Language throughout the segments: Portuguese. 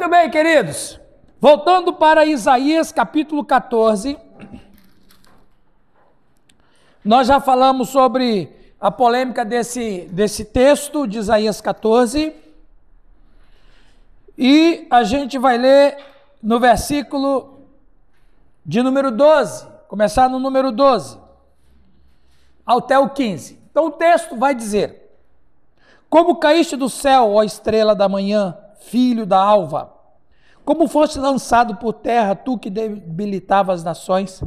Muito bem, queridos. Voltando para Isaías capítulo 14, nós já falamos sobre a polêmica desse texto de Isaías 14, e a gente vai ler no versículo de número 12, começar no número 12, até o 15. Então o texto vai dizer: como caíste do céu, ó estrela da manhã, filho da alva, como foste lançado por terra, tu que debilitava as nações.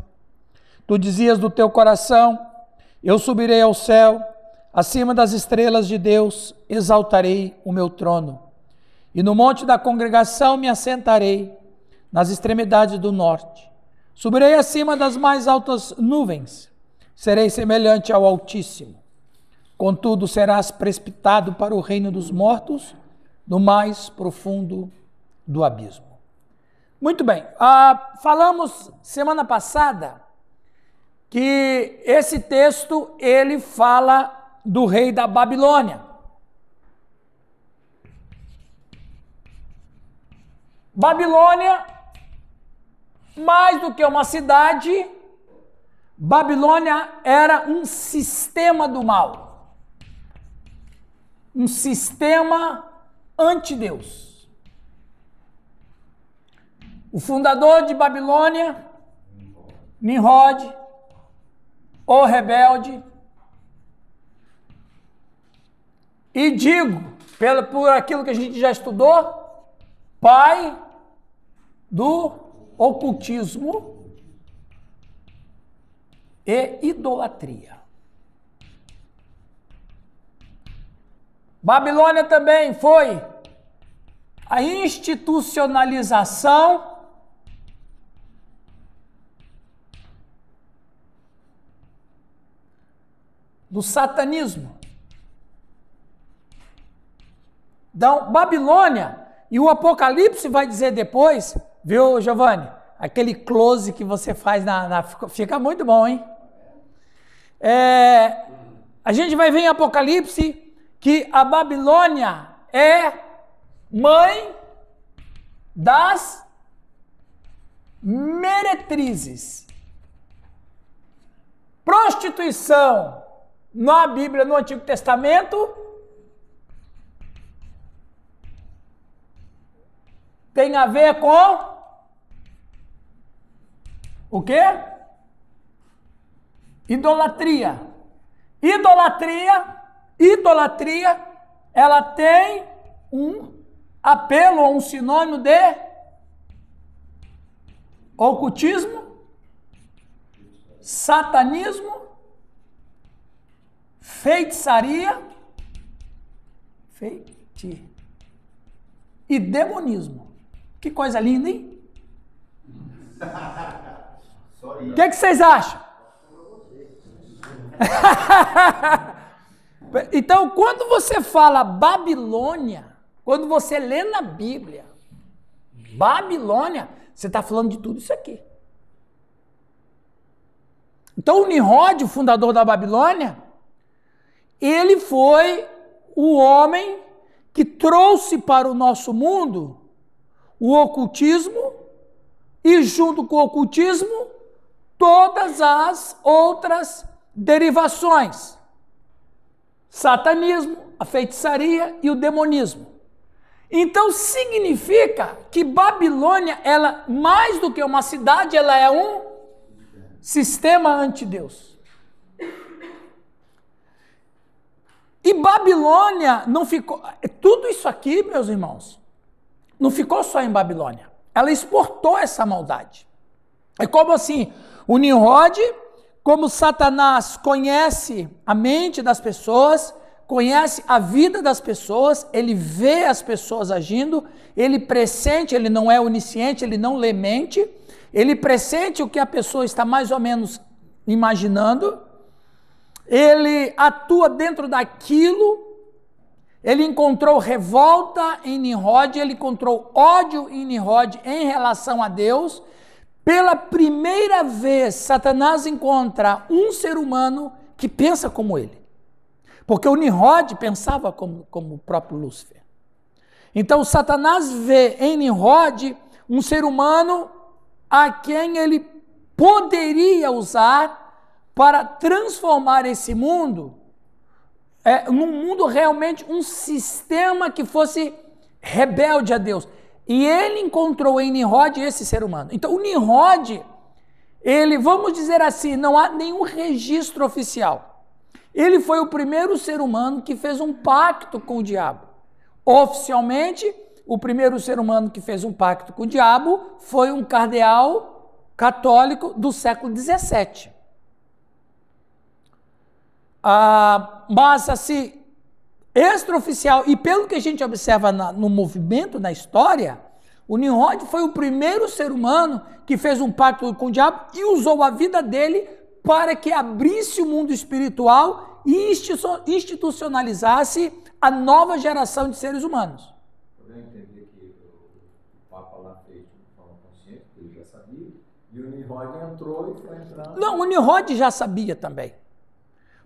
Tu dizias do teu coração: eu subirei ao céu, acima das estrelas de Deus, exaltarei o meu trono. E no monte da congregação me assentarei, nas extremidades do norte. Subirei acima das mais altas nuvens, serei semelhante ao Altíssimo. Contudo, serás precipitado para o reino dos mortos, no mais profundo do abismo. Muito bem, falamos semana passada que esse texto, ele fala do rei da Babilônia. Babilônia, mais do que uma cidade, Babilônia era um sistema do mal, um sistema anti-Deus. O fundador de Babilônia, Nimrod, o rebelde, e digo, por aquilo que a gente já estudou, pai do ocultismo e idolatria. Babilônia também foi a institucionalização do satanismo. Então, Babilônia, e o Apocalipse vai dizer depois, viu, Giovanni? Aquele close que você faz fica muito bom, hein? A gente vai ver em Apocalipse que a Babilônia é mãe das meretrizes. Prostituição na Bíblia, no Antigo Testamento, tem a ver com o quê? Idolatria. Idolatria, ela tem um apelo ou um sinônimo de ocultismo, satanismo, feitiçaria, e demonismo. Que coisa linda, hein? O que vocês acham? Então, quando você fala Babilônia, quando você lê na Bíblia, Babilônia, você está falando de tudo isso aqui. Então, o Nimrod, o fundador da Babilônia, ele foi o homem que trouxe para o nosso mundo o ocultismo e, junto com o ocultismo, todas as outras derivações. Satanismo, a feitiçaria e o demonismo. Então, significa que Babilônia, ela, mais do que uma cidade, ela é um sistema anti-Deus. E Babilônia não ficou... Tudo isso aqui, meus irmãos, não ficou só em Babilônia. Ela exportou essa maldade. É como assim, o Nimrod, como Satanás conhece a mente das pessoas, conhece a vida das pessoas, ele vê as pessoas agindo, ele pressente, ele não é onisciente, ele não lê mente, ele pressente o que a pessoa está mais ou menos imaginando, ele atua dentro daquilo. Ele encontrou revolta em Nimrod, ele encontrou ódio em Nimrod em relação a Deus. Pela primeira vez, Satanás encontra um ser humano que pensa como ele. Porque o Nimrod pensava como o próprio Lúcifer. Então, Satanás vê em Nimrod um ser humano a quem ele poderia usar para transformar esse mundo num mundo realmente, um sistema que fosse rebelde a Deus. E ele encontrou em Nimrod esse ser humano. Então, o Nimrod, ele, vamos dizer assim, não há nenhum registro oficial. Ele foi o primeiro ser humano que fez um pacto com o diabo. Oficialmente, o primeiro ser humano que fez um pacto com o diabo foi um cardeal católico do século XVII. Mas, assim, extraoficial, e pelo que a gente observa no movimento, na história, o Nimrod foi o primeiro ser humano que fez um pacto com o diabo e usou a vida dele para que abrisse o mundo espiritual e institucionalizasse a nova geração de seres humanos. Podemos entender que o Papa lá fez de forma consciente, ele já sabia, e o Nimrod entrou e foi entrando. Não, o Nimrod já sabia também.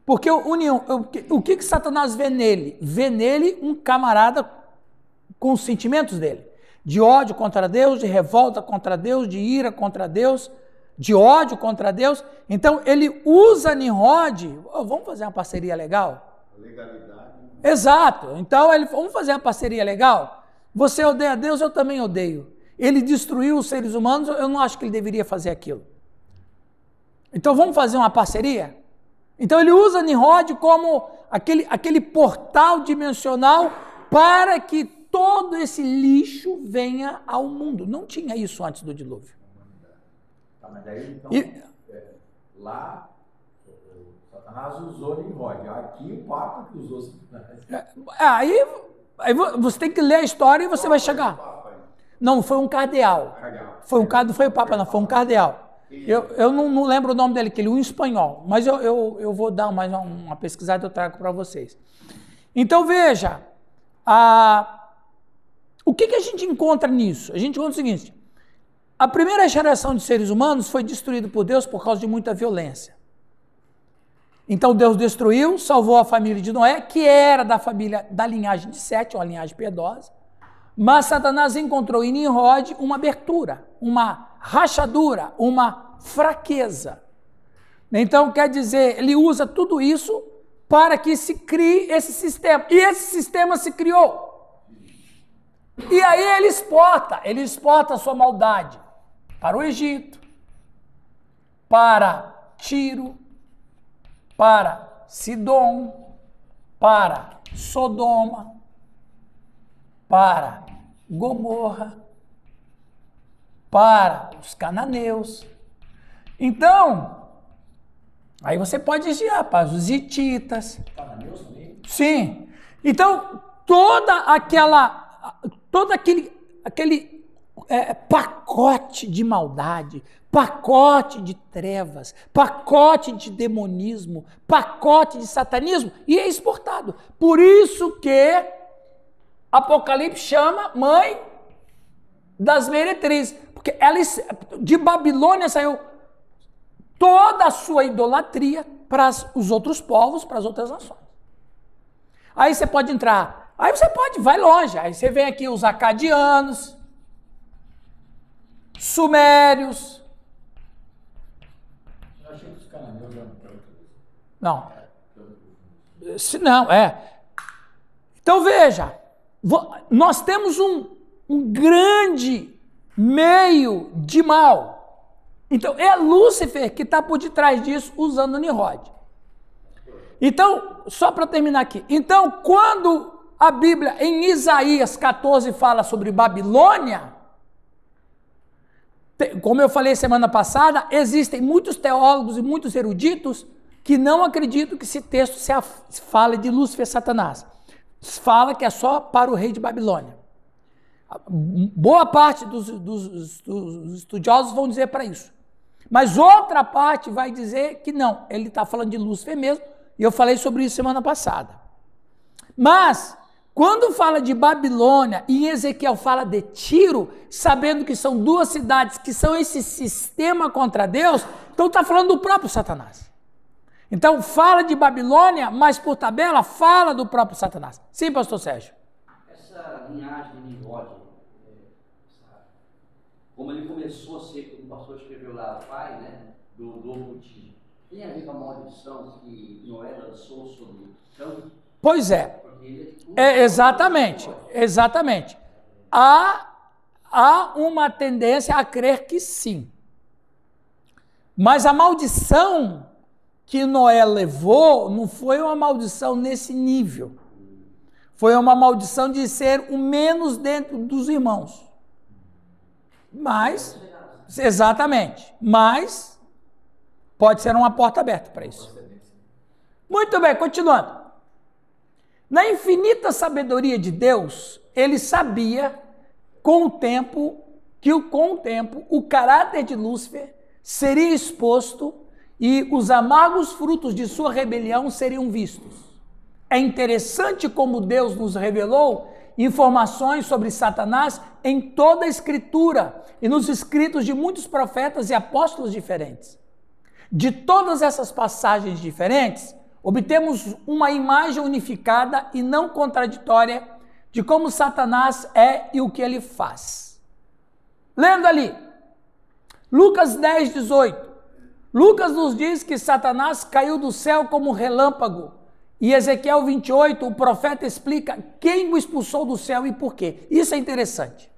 Porque o que Satanás vê nele? Vê nele um camarada com os sentimentos dele. De ódio contra Deus, de revolta contra Deus, de ira contra Deus, de ódio contra Deus. Então, ele usa Nimrod. Vamos fazer uma parceria legal? Legalidade. Exato. Então, vamos fazer uma parceria legal? Você odeia Deus, eu também odeio. Ele destruiu os seres humanos, eu não acho que ele deveria fazer aquilo. Então, vamos fazer uma parceria? Então, ele usa Nimrod como aquele portal dimensional para que todo esse lixo venha ao mundo. Não tinha isso antes do dilúvio. Tá, mas daí, então, lá, o Satanás usou Nimrod. Aqui, o Papa que usou Satanás. Aí você tem que ler a história e você vai chegar. Não, foi um cardeal. Foi o Papa, não, foi um cardeal. Eu não lembro o nome dele, que ele é um espanhol, mas eu vou dar mais uma pesquisada e eu trago para vocês. Então, veja, o que a gente encontra nisso? A gente encontra o seguinte: a primeira geração de seres humanos foi destruída por Deus por causa de muita violência. Então Deus destruiu, salvou a família de Noé, que era da linhagem de Sete, uma linhagem piedosa, mas Satanás encontrou em Nimrod uma abertura, uma rachadura, uma fraqueza. Então, quer dizer, ele usa tudo isso para que se crie esse sistema. E esse sistema se criou. E aí ele exporta a sua maldade para o Egito, para Tiro, para Sidom, para Sodoma, para Gomorra, para os cananeus. Então, aí você pode desviar para os hititas. Cananeus também? Sim. Então, todo aquele pacote de maldade, pacote de trevas, pacote de demonismo, pacote de satanismo, e é exportado. Por isso que Apocalipse chama mãe das meretrizes, porque de Babilônia saiu toda a sua idolatria para os outros povos, para as outras nações. Aí você pode entrar, vai longe, aí você vem aqui os acadianos, sumérios. Eu achei que os cananeus eram tantos. Não. Não, Então veja, nós temos um grande meio de mal. Então é Lúcifer que está por detrás disso, usando Nimrod. Então, só para terminar aqui. Então, quando a Bíblia, em Isaías 14, fala sobre Babilônia, como eu falei semana passada, existem muitos teólogos e muitos eruditos que não acreditam que esse texto se fale de Lúcifer e Satanás. Fala que é só para o rei de Babilônia. Boa parte dos estudiosos vão dizer para isso. Mas outra parte vai dizer que não, ele está falando de Lúcifer mesmo, e eu falei sobre isso semana passada. Mas, quando fala de Babilônia e em Ezequiel fala de Tiro, sabendo que são duas cidades que são esse sistema contra Deus, então está falando do próprio Satanás. Então fala de Babilônia, mas por tabela fala do próprio Satanás. Sim, pastor Sérgio? Essa linhagem de Nimrod, como ele começou a ser, como o pastor escreveu lá, pai, né, do ocultismo, tem a ver com a maldição que Noé lançou sobre Cã? Pois é. Exatamente. Há uma tendência a crer que sim. Mas a maldição que Noé levou não foi uma maldição nesse nível. Foi uma maldição de ser o menos dentro dos irmãos. Mas, exatamente. Mas, pode ser uma porta aberta para isso. Muito bem, continuando. Na infinita sabedoria de Deus, ele sabia, com o tempo, o caráter de Lúcifer seria exposto e os amargos frutos de sua rebelião seriam vistos. É interessante como Deus nos revelou informações sobre Satanás em toda a Escritura e nos escritos de muitos profetas e apóstolos diferentes. De todas essas passagens diferentes, obtemos uma imagem unificada e não contraditória de como Satanás é e o que ele faz. Lendo ali, Lucas 10, 18. Lucas nos diz que Satanás caiu do céu como relâmpago. E Ezequiel 28, o profeta explica quem o expulsou do céu e por quê. Isso é interessante.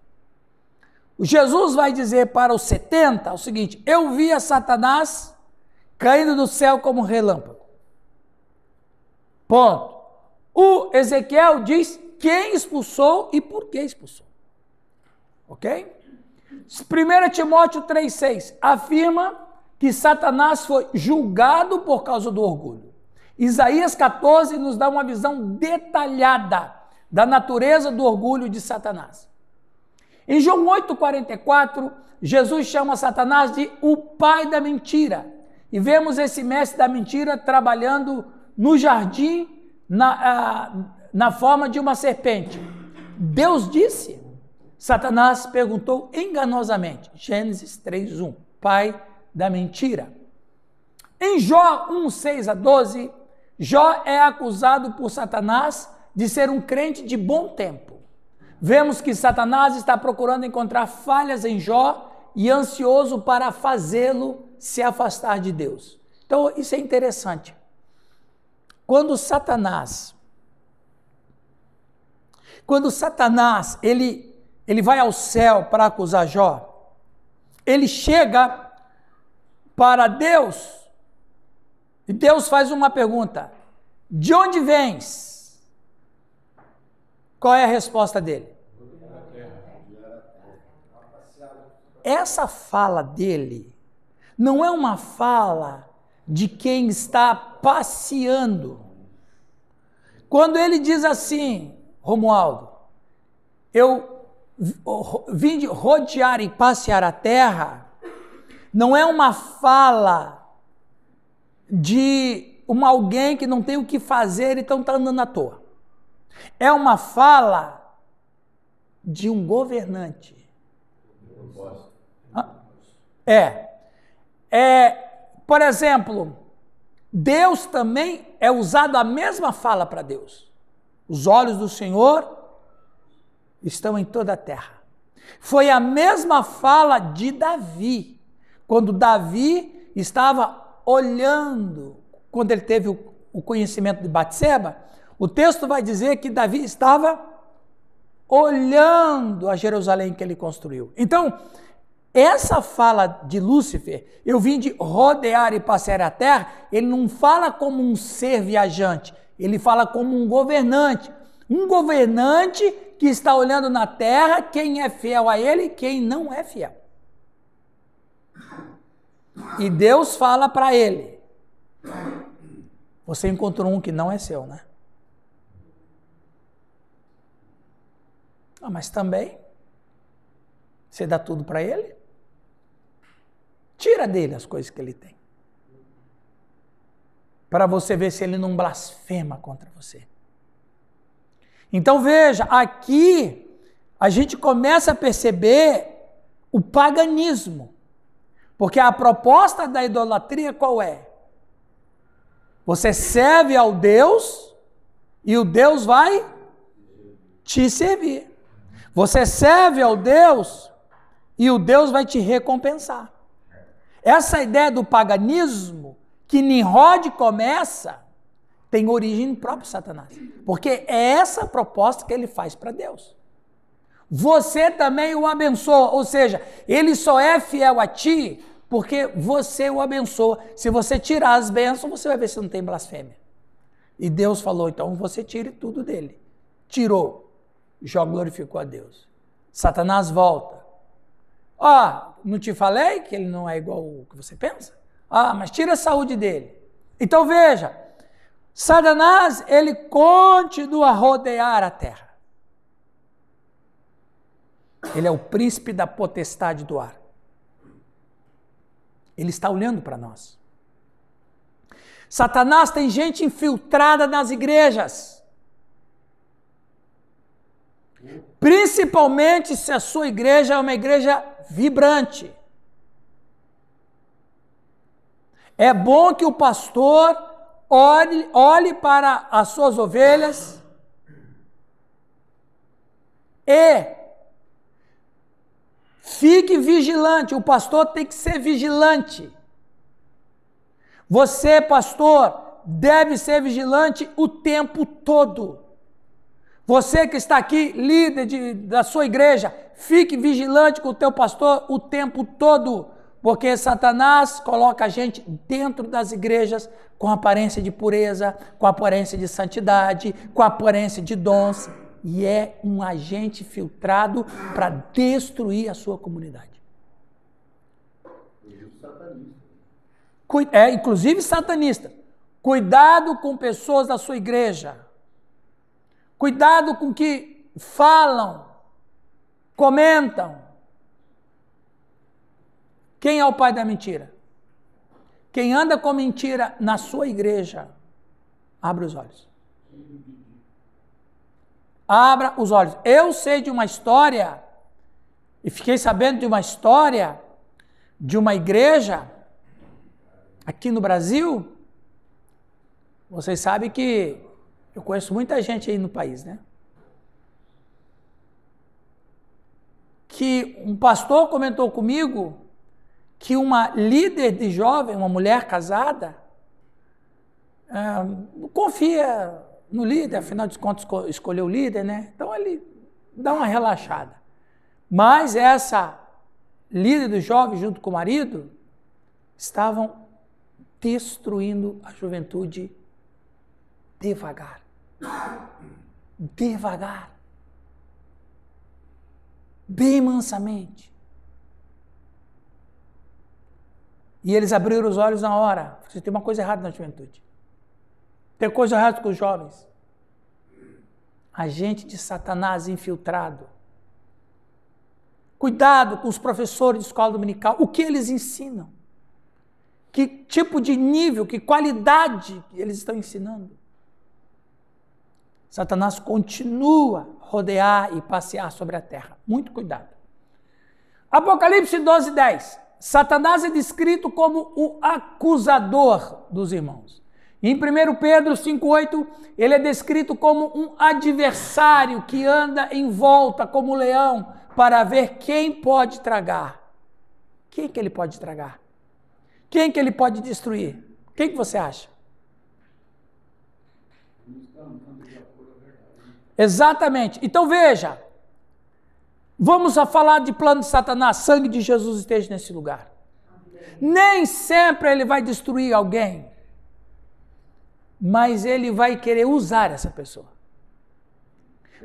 Jesus vai dizer para os 70 o seguinte: eu via Satanás caindo do céu como relâmpago. Ponto. O Ezequiel diz quem expulsou e por que expulsou. Ok? 1 Timóteo 3,6 afirma que Satanás foi julgado por causa do orgulho. Isaías 14 nos dá uma visão detalhada da natureza do orgulho de Satanás. Em João 8,44, Jesus chama Satanás de o pai da mentira. E vemos esse mestre da mentira trabalhando no jardim na forma de uma serpente. Deus disse, Satanás perguntou enganosamente, Gênesis 3:1, pai da mentira. Em Jó 1:6-12, Jó é acusado por Satanás de ser um crente de bom tempo. Vemos que Satanás está procurando encontrar falhas em Jó e ansioso para fazê-lo se afastar de Deus. Então, isso é interessante. Quando Satanás ele vai ao céu para acusar Jó, ele chega para Deus e Deus faz uma pergunta: de onde vens? Qual é a resposta dele? Essa fala dele não é uma fala de quem está passeando. Quando ele diz assim, Romualdo, eu vim de rodear e passear a terra, não é uma fala de alguém que não tem o que fazer, então está andando à toa. É uma fala de um governante. Por exemplo, Deus também é usado a mesma fala para Deus. Os olhos do Senhor estão em toda a terra. Foi a mesma fala de Davi, quando Davi estava olhando, quando ele teve o conhecimento de Batseba, o texto vai dizer que Davi estava olhando a Jerusalém que ele construiu. Então, essa fala de Lúcifer, eu vim de rodear e passear a terra, ele não fala como um ser viajante, ele fala como um governante que está olhando na terra quem é fiel a ele e quem não é fiel. E Deus fala para ele: você encontrou um que não é seu, né? Mas também você dá tudo para ele? Tira dele as coisas que ele tem, para você ver se ele não blasfema contra você. Então veja, aqui a gente começa a perceber o paganismo, porque a proposta da idolatria qual é? Você serve ao Deus e o Deus vai te servir. Você serve ao Deus e o Deus vai te recompensar. Essa ideia do paganismo que Nimrod começa tem origem no próprio Satanás. Porque é essa a proposta que ele faz para Deus. Você também o abençoa, ou seja, ele só é fiel a ti porque você o abençoa. Se você tirar as bênçãos, você vai ver se não tem blasfêmia. E Deus falou, então você tire tudo dele. Tirou, já glorificou a Deus. Satanás volta. Não te falei que ele não é igual o que você pensa? Mas tira a saúde dele. Então veja, Satanás, ele continua a rodear a terra. Ele é o príncipe da potestade do ar. Ele está olhando para nós. Satanás tem gente infiltrada nas igrejas. Principalmente se a sua igreja é uma igreja vibrante. É bom que o pastor olhe para as suas ovelhas e fique vigilante. O pastor tem que ser vigilante. Você, pastor, deve ser vigilante o tempo todo. Você que está aqui, líder da sua igreja, fique vigilante com o teu pastor o tempo todo, porque Satanás coloca a gente dentro das igrejas com aparência de pureza, com aparência de santidade, com aparência de dons, e é um agente filtrado para destruir a sua comunidade. Inclusive satanista. Cuidado com pessoas da sua igreja. Cuidado com o que falam, comentam. Quem é o pai da mentira? Quem anda com mentira na sua igreja, abre os olhos. Abra os olhos. Eu sei de uma história, e fiquei sabendo de uma história de uma igreja aqui no Brasil. Vocês sabem que eu conheço muita gente aí no país, né? Que um pastor comentou comigo que uma líder de jovem, uma mulher casada, confia no líder, afinal de contas escolheu o líder, né? Então ele dá uma relaxada. Mas essa líder do jovem, junto com o marido, estavam destruindo a juventude devagar. Devagar. Bem mansamente. E eles abriram os olhos na hora. Você tem uma coisa errada na juventude. Tem coisa errada com os jovens. Agente de Satanás infiltrado. Cuidado com os professores de escola dominical. O que eles ensinam? Que tipo de nível, que qualidade eles estão ensinando? Satanás continua a rodear e passear sobre a terra. Muito cuidado. Apocalipse 12:10. Satanás é descrito como o acusador dos irmãos. Em 1 Pedro 5:8, ele é descrito como um adversário que anda em volta como leão para ver quem pode tragar. Quem que ele pode tragar? Quem que ele pode destruir? Quem que você acha? Exatamente. Então veja, vamos a falar de plano de Satanás. Sangue de Jesus esteja nesse lugar. Nem sempre ele vai destruir alguém, mas ele vai querer usar essa pessoa.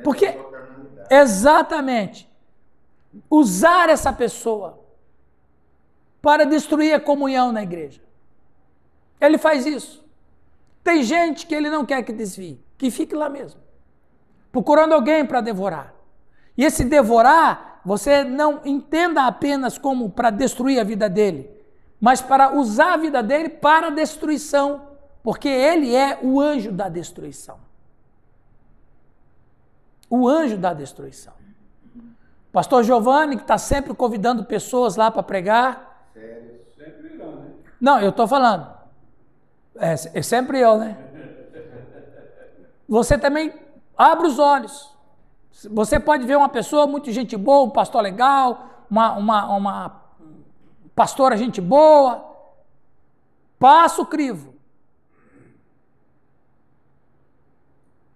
Porque, exatamente, usar essa pessoa para destruir a comunhão na igreja. Ele faz isso. Tem gente que ele não quer que desvie, que fique lá mesmo, procurando alguém para devorar. E esse devorar, você não entenda apenas como para destruir a vida dele, mas para usar a vida dele para a destruição, porque ele é o anjo da destruição. O anjo da destruição. Pastor Giovanni, que está sempre convidando pessoas lá para pregar. Sério? Sempre não, né? Não, eu estou falando. É sempre eu, né? Você também abre os olhos. Você pode ver uma pessoa muito gente boa, um pastor legal, uma pastora gente boa, passa o crivo.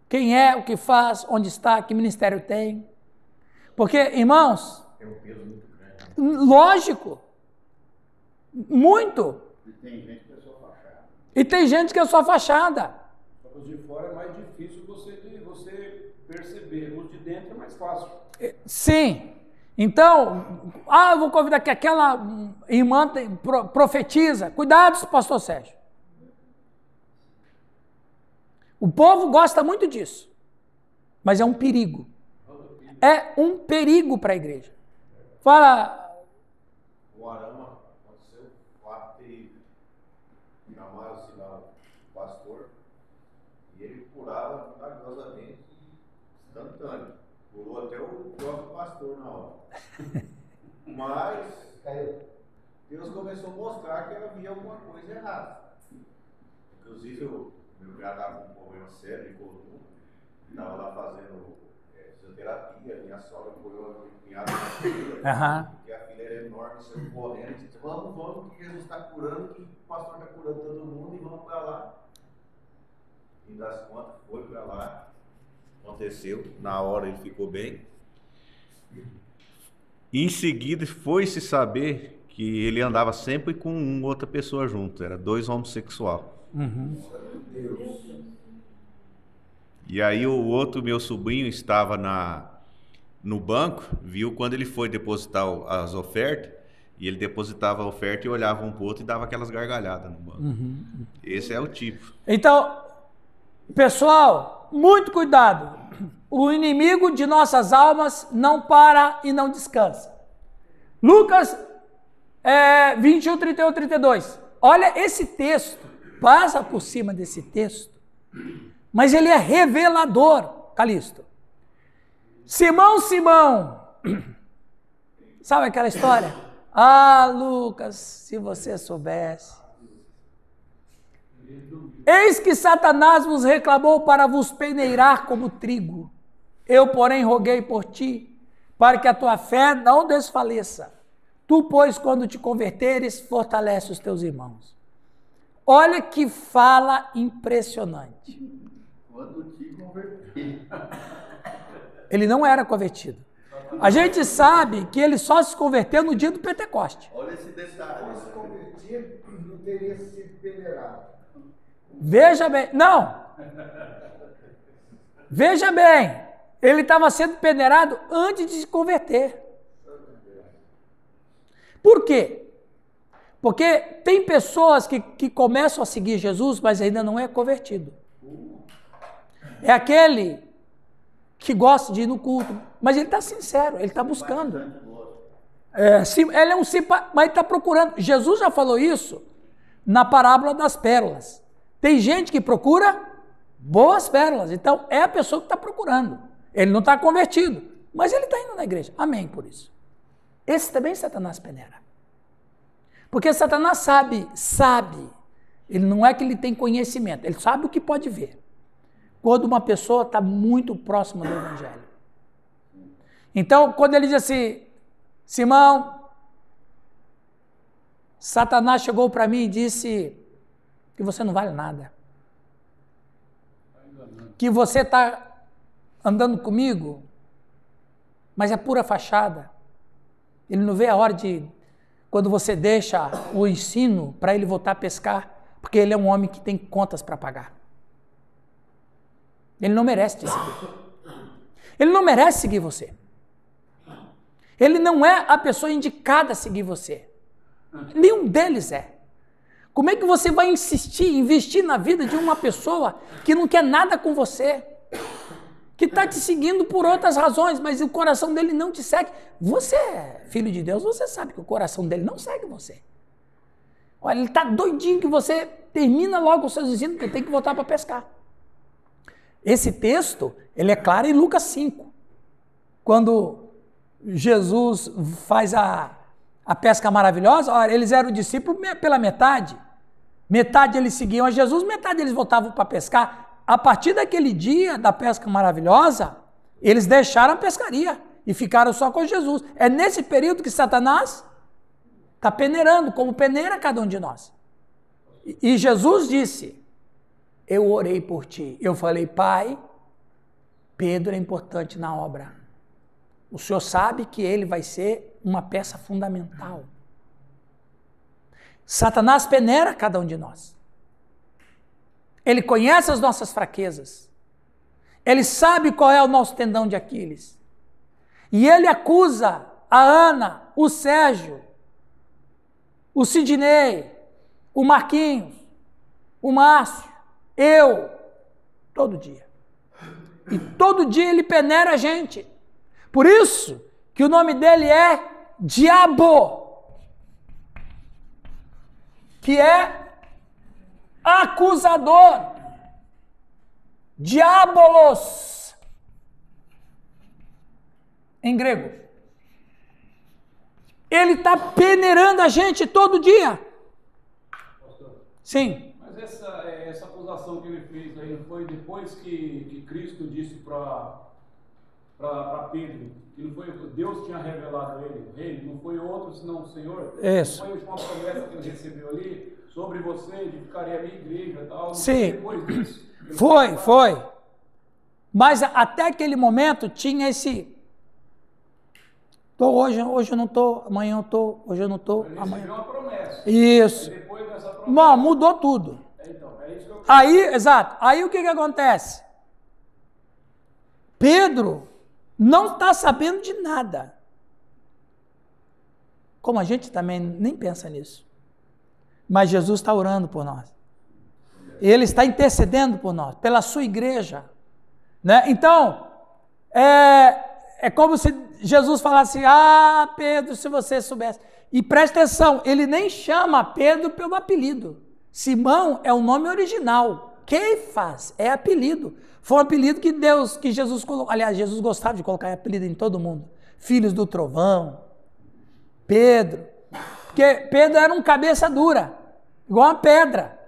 Quem é, o que faz, onde está, que ministério tem. Porque, irmãos, Tem um peso muito grande. lógico, muito. E tem gente que é só fachada. E tem gente que é só fachada. Os de fora é mais difícil você perceber, os de dentro é mais fácil. Sim. Então, eu vou convidar que aquela irmã profetiza. Cuidado, pastor Sérgio. O povo gosta muito disso, mas é um perigo. É um perigo para a igreja. Fala. O Arama aconteceu um fato terrível. Chamaram-se lá o pastor e ele curava milagrosamente, instantâneo. Curou até o próprio pastor na hora. Mas Deus começou a mostrar que havia alguma coisa errada. Inclusive, o meu cunhado estava com um problema sério de coluna, estava lá fazendo fisioterapia, minha sogra curou a minha cunhada na filha, porque a filha era enorme, saiu correndo, disse, vamos, que Jesus está curando, que o pastor está curando todo mundo e vamos para lá. E das contas, foi para lá, aconteceu, na hora ele ficou bem. Em seguida, foi-se saber que ele andava sempre com outra pessoa junto, era 2 homossexuais. E aí o outro, meu sobrinho, estava no banco, viu quando ele foi depositar as ofertas, e ele depositava a oferta e olhava um para o outro e dava aquelas gargalhadas no banco. Esse é o tipo. Então, pessoal, muito cuidado. O inimigo de nossas almas não para e não descansa. Lucas 21, 31, 32. Olha esse texto, passa por cima desse texto, mas ele é revelador, Calixto. Simão, sabe aquela história? Lucas, se você soubesse. Eis que Satanás vos reclamou para vos peneirar como trigo. Eu, porém, roguei por ti, para que a tua fé não desfaleça. Tu, pois, quando te converteres, fortalece os teus irmãos. Olha que fala impressionante. Quando te converter. Ele não era convertido. A gente sabe que ele só se converteu no dia do Pentecoste. Olha esse detalhe. Se convertido, não teria sido peneirado. Veja bem, não. Veja bem, ele estava sendo peneirado antes de se converter. Por quê? Porque tem pessoas que começam a seguir Jesus, mas ainda não é convertido. É aquele que gosta de ir no culto, mas ele está sincero, ele está buscando. Ele é um mas ele está procurando. Jesus já falou isso na parábola das pérolas. Tem gente que procura boas pérolas, então é a pessoa que está procurando. Ele não está convertido, mas ele está indo na igreja. Amém por isso. Esse também Satanás peneira. Porque Satanás sabe. Ele não é que ele tem conhecimento, ele sabe o que pode ver. Quando uma pessoa está muito próxima do evangelho. Então, quando ele diz assim, Simão, Satanás chegou para mim e disse que você não vale nada. Que você está andando comigo, mas é pura fachada. Ele não vê a hora de, quando você deixa o ensino para ele voltar a pescar, porque ele é um homem que tem contas para pagar. Ele não merece te seguir. Ele não merece seguir você. Ele não é a pessoa indicada a seguir você. Nenhum deles é. Como é que você vai investir na vida de uma pessoa que não quer nada com você? Que está te seguindo por outras razões, mas o coração dele não te segue. Você é filho de Deus, você sabe que o coração dele não segue você. Olha, ele está doidinho que você termina logo os seus ensinos, porque tem que voltar para pescar. Esse texto, ele é claro em Lucas 5, quando Jesus faz a pesca maravilhosa. Olha, eles eram discípulos pela metade eles seguiam a Jesus, metade eles voltavam para pescar. A partir daquele dia da pesca maravilhosa, Eles deixaram a pescaria e ficaram só com Jesus. É nesse período que Satanás está peneirando, como peneira cada um de nós. E Jesus disse, eu orei por ti. Eu falei, Pai, Pedro é importante na obra. O Senhor sabe que ele vai ser uma peça fundamental. Satanás peneira cada um de nós. Ele conhece as nossas fraquezas. Ele sabe qual é o nosso tendão de Aquiles. E ele acusa a Ana, o Sérgio, o Sidney, o Marquinhos, o Márcio, eu, todo dia. E todo dia ele peneira a gente. Por isso que o nome dele é Diabo, que é acusador. Diabolos, em grego. Ele está peneirando a gente todo dia. Pastor, Sim. mas essa acusação que ele fez aí não foi depois que Cristo disse para Pedro, que não foi Deus tinha revelado a ele, o reino, não foi outro senão o Senhor? Isso. Não foi uma promessa que ele recebeu ali sobre você, edificaria a minha igreja e tal? Não Sim. foi depois disso? Foi. Mas até aquele momento tinha esse... Hoje eu não estou, amanhã eu estou, hoje eu não estou, Ele amanhã... recebeu uma promessa. Isso. Aí depois dessa promessa... Não, mudou tudo. Então, é isso que eu... Aí, exato. Aí o que acontece? Pedro não está sabendo de nada. Como a gente também nem pensa nisso. Mas Jesus está orando por nós. Ele está intercedendo por nós, pela sua igreja. Né? Então, é como se Jesus falasse, Pedro, se você soubesse. E preste atenção, ele nem chama Pedro pelo apelido. Simão é o nome original. Keifas é apelido. Foi um apelido que Jesus colocou. Aliás, Jesus gostava de colocar apelido em todo mundo. Filhos do trovão, Pedro. Porque Pedro era um cabeça dura, igual uma pedra.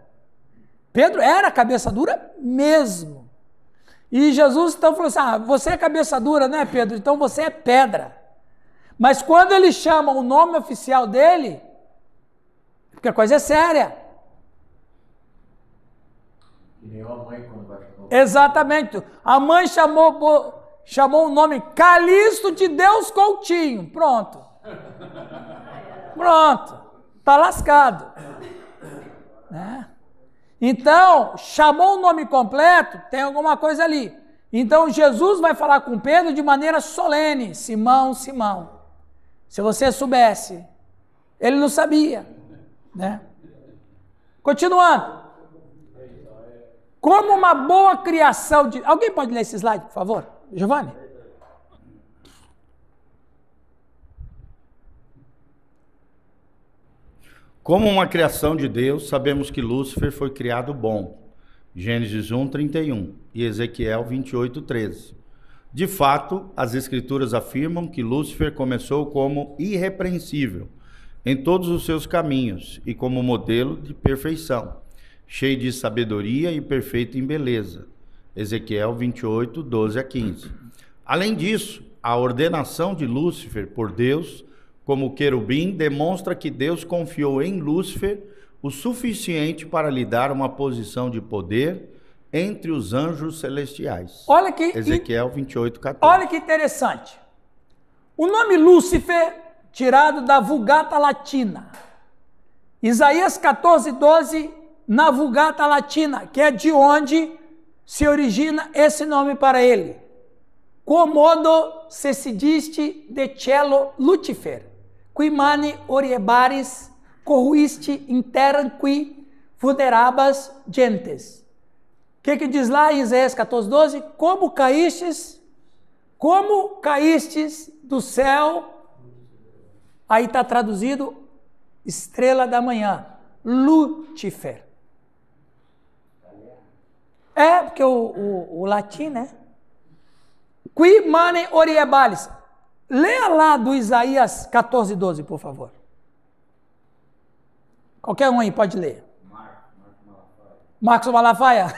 Pedro era cabeça dura mesmo. E Jesus então falou assim, você é cabeça dura, né, Pedro? Então você é pedra. Mas quando ele chama o nome oficial dele, porque a coisa é séria. Que nem a mãe quando vai chamar. Exatamente. A mãe chamou o nome Calixto de Deus Coutinho. Pronto. Está lascado. Né? Então, chamou o nome completo, tem alguma coisa ali. Então, Jesus vai falar com Pedro de maneira solene. Simão, Simão, se você soubesse. Ele não sabia. Né? Continuando. Como uma boa criação de... Alguém pode ler esse slide, por favor? Giovanni? Como uma criação de Deus, sabemos que Lúcifer foi criado bom. Gênesis 1:31 e Ezequiel 28:13. De fato, as Escrituras afirmam que Lúcifer começou como irrepreensível em todos os seus caminhos e como modelo de perfeição, cheio de sabedoria e perfeito em beleza. Ezequiel 28:12-15. Além disso, a ordenação de Lúcifer por Deus como querubim demonstra que Deus confiou em Lúcifer o suficiente para lhe dar uma posição de poder entre os anjos celestiais. Olha que, Ezequiel 28:14. Olha que interessante. O nome Lúcifer, tirado da Vulgata Latina. Isaías 14:12, na Vulgata Latina, que é de onde se origina esse nome para ele. Quomodo se sidiste de cielo Lucifer, qui mani oriebaris corruisti in terra qui fuderabas gentes. O que diz lá em Isaías 14:12? Como caístes do céu, aí está traduzido estrela da manhã, Lucifer. É, porque o latim, né? Qui mane oriebalis. Leia lá do Isaías 14:12, por favor. Qualquer um aí pode ler. Marcos Malafaia.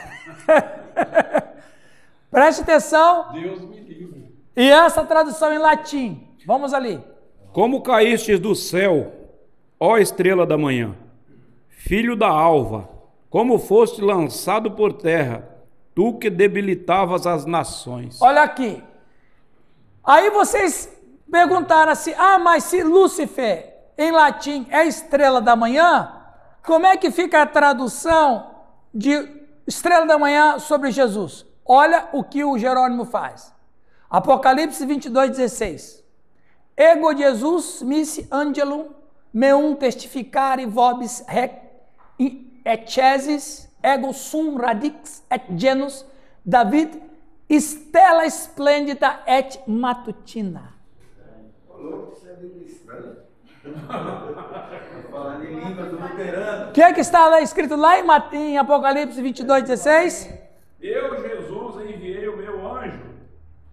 Preste atenção. Deus me livre. E essa tradução em latim, vamos ali. Como caístes do céu, ó estrela da manhã, filho da alva, como foste lançado por terra, tu que debilitavas as nações. Olha aqui. Aí vocês perguntaram assim, mas se Lúcifer em latim é estrela da manhã, como é que fica a tradução de estrela da manhã sobre Jesus? Olha o que o Jerônimo faz. Apocalipse 22:16. Ego Jesus missi angelum meum testificare vobis eccesis ego sum radix et genus David stella splendida et matutina. Falando em língua do luterano. O que é que está lá escrito lá em Apocalipse 22:16? Eu, Jesus, enviei o meu anjo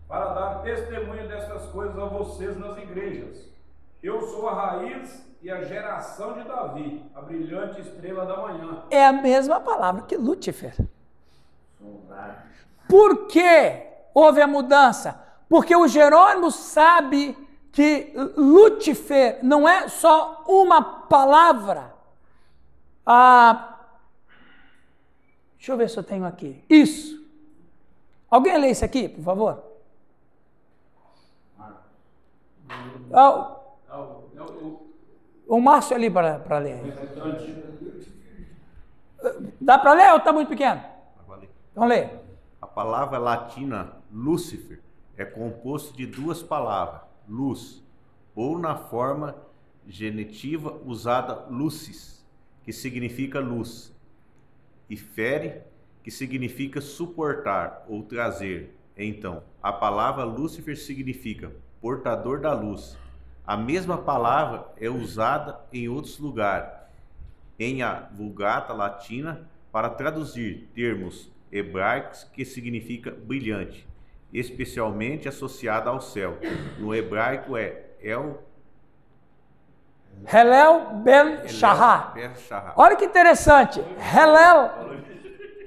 para dar testemunho destas coisas a vocês nas igrejas. Eu sou a raiz e a geração de Davi, a brilhante estrela da manhã. É a mesma palavra que Lúcifer. Por que houve a mudança? Porque o Jerônimo sabe que Lúcifer não é só uma palavra. Deixa eu ver se eu tenho aqui. Isso. Alguém lê isso aqui, por favor? O Márcio ali para ler. Dá para ler ou está muito pequeno? Então lê. A palavra latina Lúcifer é composto de duas palavras, luz, ou na forma genitiva usada lucis, que significa luz, e fere, que significa suportar ou trazer. Então, a palavra Lúcifer significa portador da luz. A mesma palavra é usada em outros lugares, em a Vulgata Latina, para traduzir termos hebraicos que significa brilhante, especialmente associada ao céu. No hebraico é Helel ben Shahar. Olha que interessante.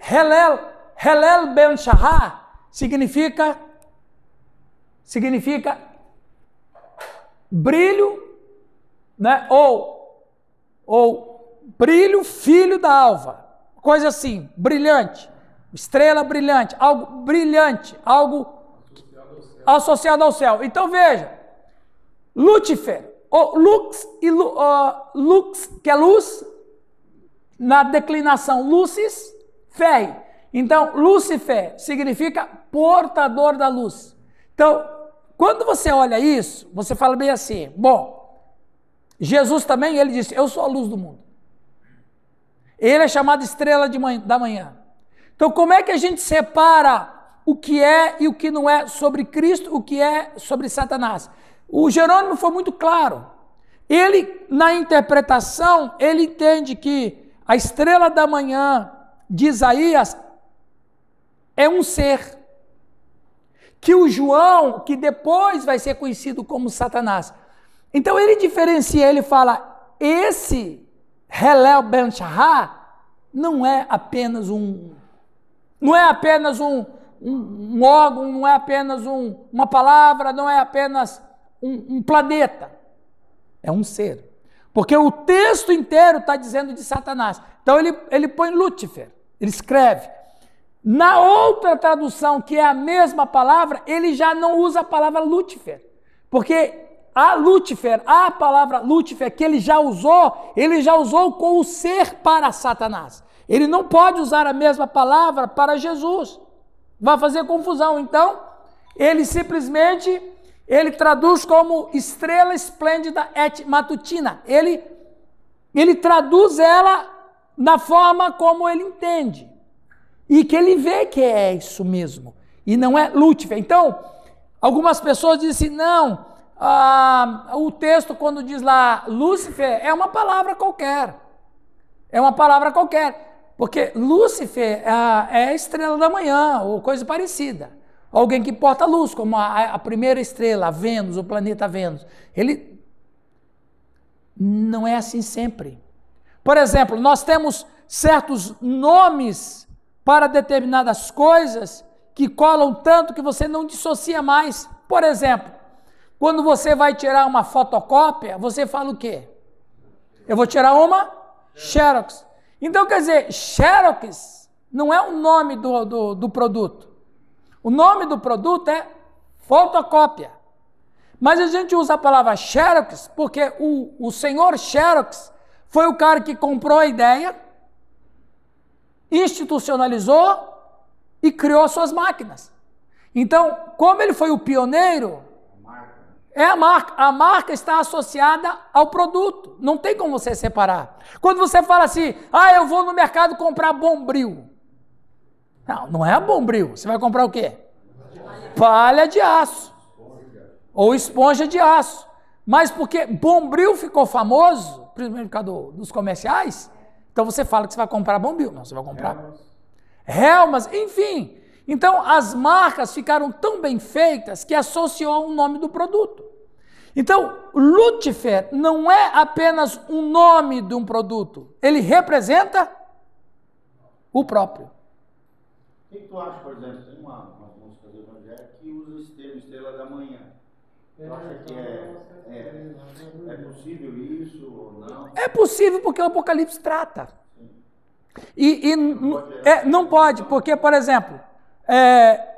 Helel ben Shahar significa brilho, né? Ou brilho, filho da alva. Coisa assim, brilhante. Estrela brilhante, algo brilhante, algo associado ao céu. Então veja, Lúcifer, ou lux, que é luz, na declinação lucis, ferre. Então, Lúcifer significa portador da luz. Então, quando você olha isso, você fala bem assim, bom, Jesus também, ele disse, eu sou a luz do mundo. Ele é chamado estrela da manhã. Então, como é que a gente separa o que é e o que não é sobre Cristo, o que é sobre Satanás? O Jerônimo foi muito claro. Ele, na interpretação, ele entende que a estrela da manhã de Isaías é um ser. Que o João, que depois vai ser conhecido como Satanás. Então, ele diferencia, ele fala, esse Helel ben Shahar não é apenas um órgão, não é apenas uma palavra, não é apenas um planeta. É um ser. Porque o texto inteiro está dizendo de Satanás. Então ele põe Lúcifer, ele escreve. Na outra tradução, que é a mesma palavra, ele já não usa a palavra Lúcifer. Porque a palavra Lúcifer que ele já usou com o ser para Satanás. Ele não pode usar a mesma palavra para Jesus. Vai fazer confusão. Então, ele simplesmente, ele traduz como estrela esplêndida et matutina. Ele traduz ela na forma como ele entende. E que ele vê que é isso mesmo. E não é Lúcifer. Então, algumas pessoas dizem assim, não, o texto quando diz lá Lúcifer é uma palavra qualquer. É uma palavra qualquer. Porque Lúcifer é a estrela da manhã, ou coisa parecida. Alguém que porta luz, como a primeira estrela, a Vênus, o planeta Vênus. Ele não é assim sempre. Por exemplo, nós temos certos nomes para determinadas coisas que colam tanto que você não dissocia mais. por exemplo, quando você vai tirar uma fotocópia, você fala o quê? Eu vou tirar uma Xerox. Então, quer dizer, Xerox não é o nome do produto. O nome do produto é fotocópia. Mas a gente usa a palavra Xerox porque o senhor Xerox foi o cara que comprou a ideia, institucionalizou e criou suas máquinas. Então, como ele foi o pioneiro, é a marca. A marca está associada ao produto. Não tem como você separar. Quando você fala assim, eu vou no mercado comprar Bombril. Não é a Bombril. Você vai comprar o quê? Palha de aço. Ou esponja de aço. Mas porque Bombril ficou famoso, principalmente por causa dos comerciais, então você fala que você vai comprar Bombril. Não, você vai comprar Helmas, enfim. Então, as marcas ficaram tão bem feitas que associou o nome do produto. Então, Lúcifer não é apenas um nome de um produto, ele representa o próprio. O que tu acha, por exemplo, tem uma música do Evangelho que usa esse termo, estrela da manhã. Tu acha que é possível isso ou não? É possível porque o Apocalipse trata. Não pode, porque, por exemplo,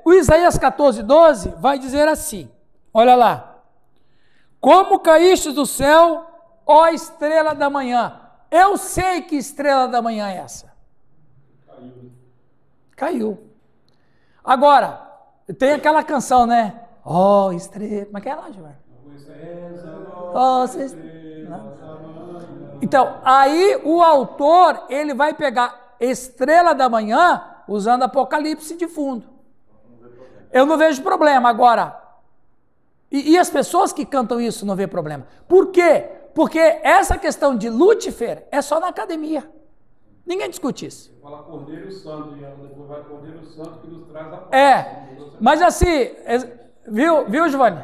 o Isaías 14:12 vai dizer assim, olha lá, como caíste do céu, ó estrela da manhã. Eu sei que estrela da manhã é essa. Caiu. Agora, tem aquela canção, né? Ó estrela, como é que é lá, Gilmar? Então, aí o autor, ele vai pegar estrela da manhã, usando Apocalipse de fundo. Eu não vejo problema. Agora, e as pessoas que cantam isso não vê problema. Por quê? Porque essa questão de Lúcifer é só na academia. Ninguém discute isso. Fala Cordeiro Santo, e depois vai Cordeiro Santo que nos traz a paz. Mas assim, viu, Giovanni?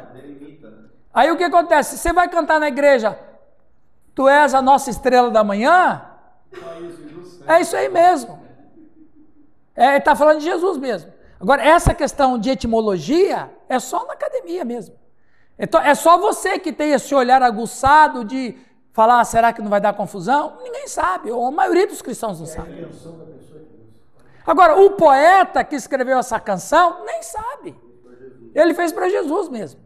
Aí o que acontece? Você vai cantar na igreja, tu és a nossa estrela da manhã? É isso aí mesmo. Ele está falando de Jesus mesmo. Agora, essa questão de etimologia é só na academia mesmo. Então, é só você que tem esse olhar aguçado de falar, será que não vai dar confusão? Ninguém sabe, ou a maioria dos cristãos não sabe. Agora, o poeta que escreveu essa canção nem sabe. Ele fez para Jesus mesmo.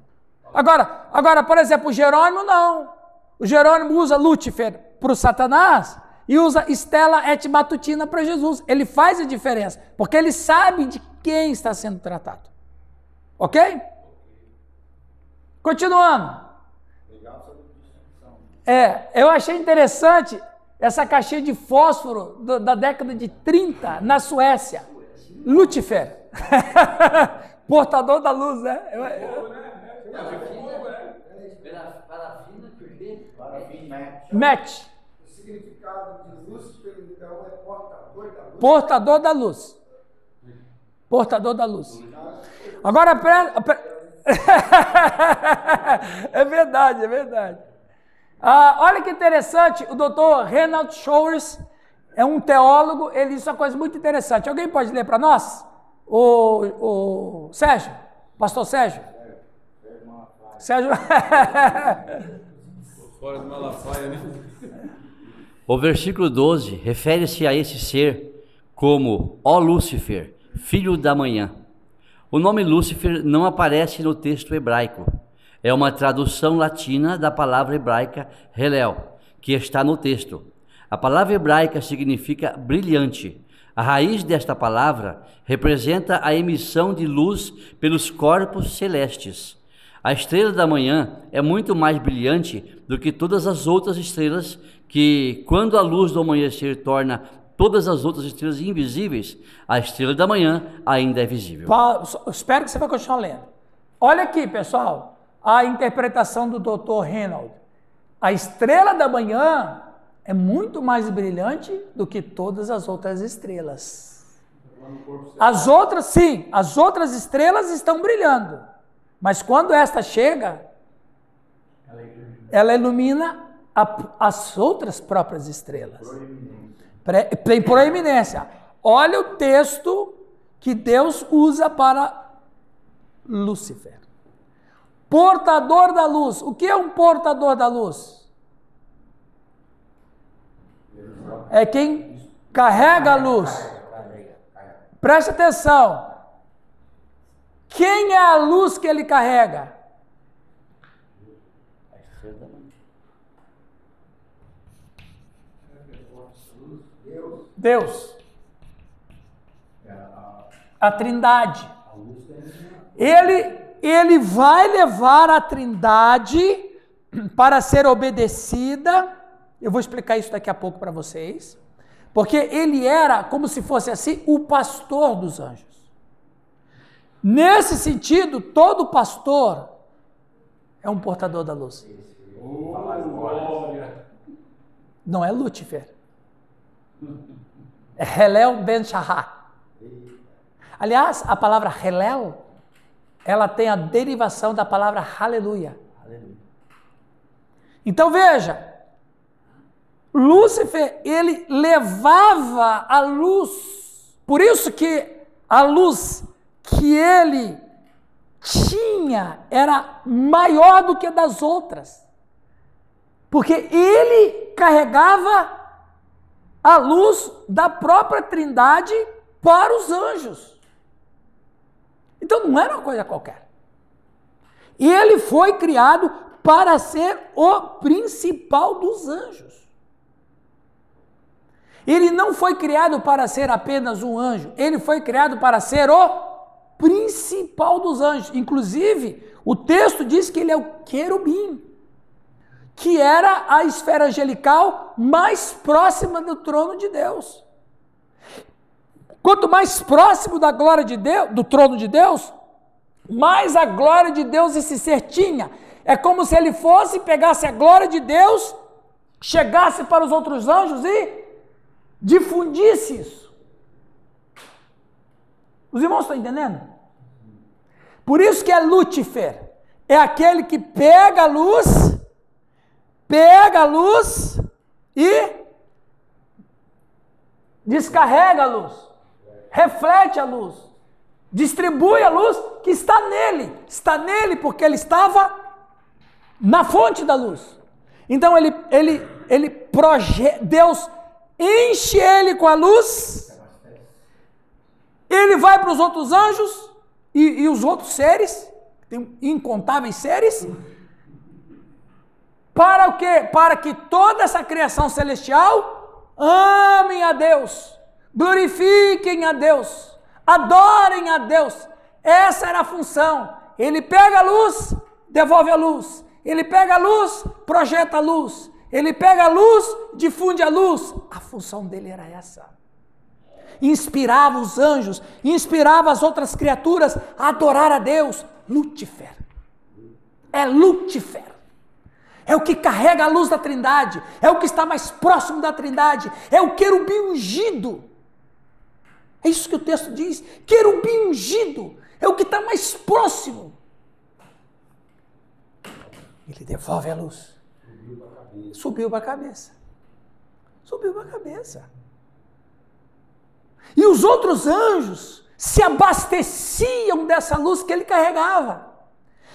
Agora, por exemplo, o Jerônimo não. O Jerônimo usa Lúcifer para o Satanás e usa Stella et Matutina para Jesus. Ele faz a diferença, porque ele sabe de quem está sendo tratado. Ok? Continuando. Eu achei interessante essa caixinha de fósforo da década de 30 na Suécia. Lúcifer. Portador da luz, né? Match. O significado de Lúcifer, então, é portador da luz. Portador da luz. Portador da luz. Agora, é verdade, é verdade. Olha que interessante, o doutor Reinhard Schwartz é um teólogo, ele disse uma coisa muito interessante. Alguém pode ler para nós? O Sérgio, pastor Sérgio. Sérgio. Fora de Malafaia, né? O versículo 12 refere-se a esse ser como ó Lúcifer, filho da manhã. O nome Lúcifer não aparece no texto hebraico. É uma tradução latina da palavra hebraica Helel, que está no texto. A palavra hebraica significa brilhante. A raiz desta palavra representa a emissão de luz pelos corpos celestes. A estrela da manhã é muito mais brilhante do que todas as outras estrelas que, quando a luz do amanhecer torna todas as outras estrelas invisíveis, a estrela da manhã ainda é visível. Espero que você vai continuar lendo. Olha aqui, pessoal, a interpretação do Dr. Reinhold. A estrela da manhã é muito mais brilhante do que todas as outras estrelas. As outras estrelas estão brilhando. Mas quando esta chega, ela ilumina as outras próprias estrelas. Tem proeminência. Olha o texto que Deus usa para Lúcifer. Portador da luz. O que é um portador da luz? É quem carrega a luz. Preste atenção. Quem é a luz que ele carrega? Deus. A Trindade. Ele vai levar a Trindade para ser obedecida. Eu vou explicar isso daqui a pouco para vocês. Porque ele era, como se fosse assim, o pastor dos anjos. Nesse sentido, todo pastor é um portador da luz. Não é Lúcifer. É Helel ben Shahar. Aliás, a palavra Helel, ela tem a derivação da palavra aleluia. Então veja, Lúcifer, ele levava a luz, por isso que a luz que ele tinha era maior do que a das outras, porque ele carregava a luz da própria Trindade para os anjos. Então não era uma coisa qualquer. E ele foi criado para ser o principal dos anjos. Ele não foi criado para ser apenas um anjo, ele foi criado para ser o principal dos anjos. Inclusive, o texto diz que ele é o querubim, que era a esfera angelical mais próxima do trono de Deus. Quanto mais próximo da glória de Deus, do trono de Deus, mais a glória de Deus esse ser tinha. É como se ele fosse, pegasse a glória de Deus, chegasse para os outros anjos e difundisse isso. Os irmãos estão entendendo? Por isso que é Lúcifer, é aquele que pega a luz e descarrega a luz, reflete a luz, distribui a luz que está nele porque ele estava na fonte da luz. Então Deus enche ele com a luz, ele vai para os outros anjos e os outros seres, tem incontáveis seres, para o quê? Para que toda essa criação celestial amem a Deus, glorifiquem a Deus, adorem a Deus. Essa era a função. Ele pega a luz, devolve a luz. Ele pega a luz, projeta a luz. Ele pega a luz, difunde a luz. A função dele era essa. Inspirava os anjos, inspirava as outras criaturas a adorar a Deus. Lúcifer. É Lúcifer. É o que carrega a luz da Trindade. É o que está mais próximo da Trindade. É o querubim ungido. É isso que o texto diz. Querubim ungido. É o que está mais próximo. Ele devolve a luz. Subiu para a cabeça. Subiu para a cabeça. E os outros anjos se abasteciam dessa luz que ele carregava.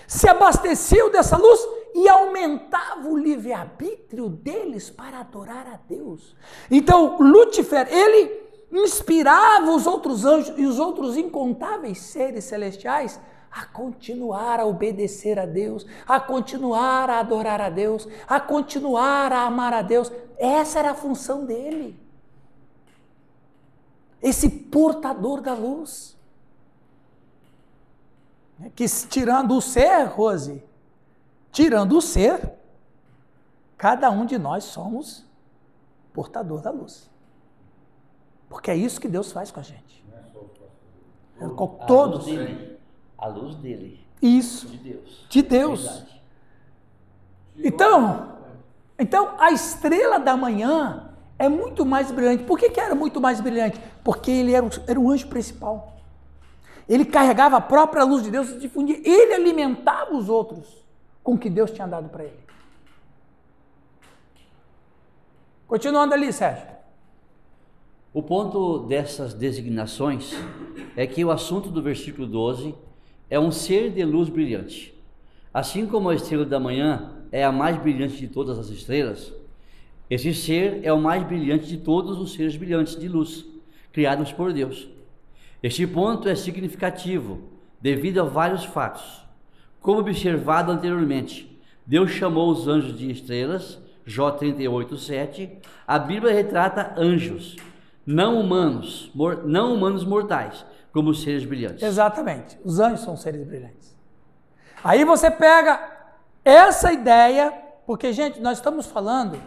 Se abasteciam dessa luz e aumentava o livre-arbítrio deles para adorar a Deus. Então, Lúcifer, ele inspirava os outros anjos e os outros incontáveis seres celestiais a continuar a obedecer a Deus, a continuar a adorar a Deus, a continuar a amar a Deus. Essa era a função dele. Esse portador da luz. Que tirando o ser, Rose, tirando o ser, cada um de nós somos portador da luz. Porque é isso que Deus faz com a gente. Todos. A luz dele. Isso. De Deus. De Deus. Então, a estrela da manhã é muito mais brilhante. Por que era muito mais brilhante? Porque ele era o anjo principal. Ele carregava a própria luz de Deus e difundia. Ele alimentava os outros com o que Deus tinha dado para ele. Continuando ali, Sérgio. O ponto dessas designações é que o assunto do versículo 12 é um ser de luz brilhante. Assim como a estrela da manhã é a mais brilhante de todas as estrelas, esse ser é o mais brilhante de todos os seres brilhantes de luz, criados por Deus. Este ponto é significativo devido a vários fatos. Como observado anteriormente, Deus chamou os anjos de estrelas, Jó 38:7. A Bíblia retrata anjos, não humanos mortais, como seres brilhantes. Exatamente, os anjos são seres brilhantes. Aí você pega essa ideia, porque, gente, nós estamos falando,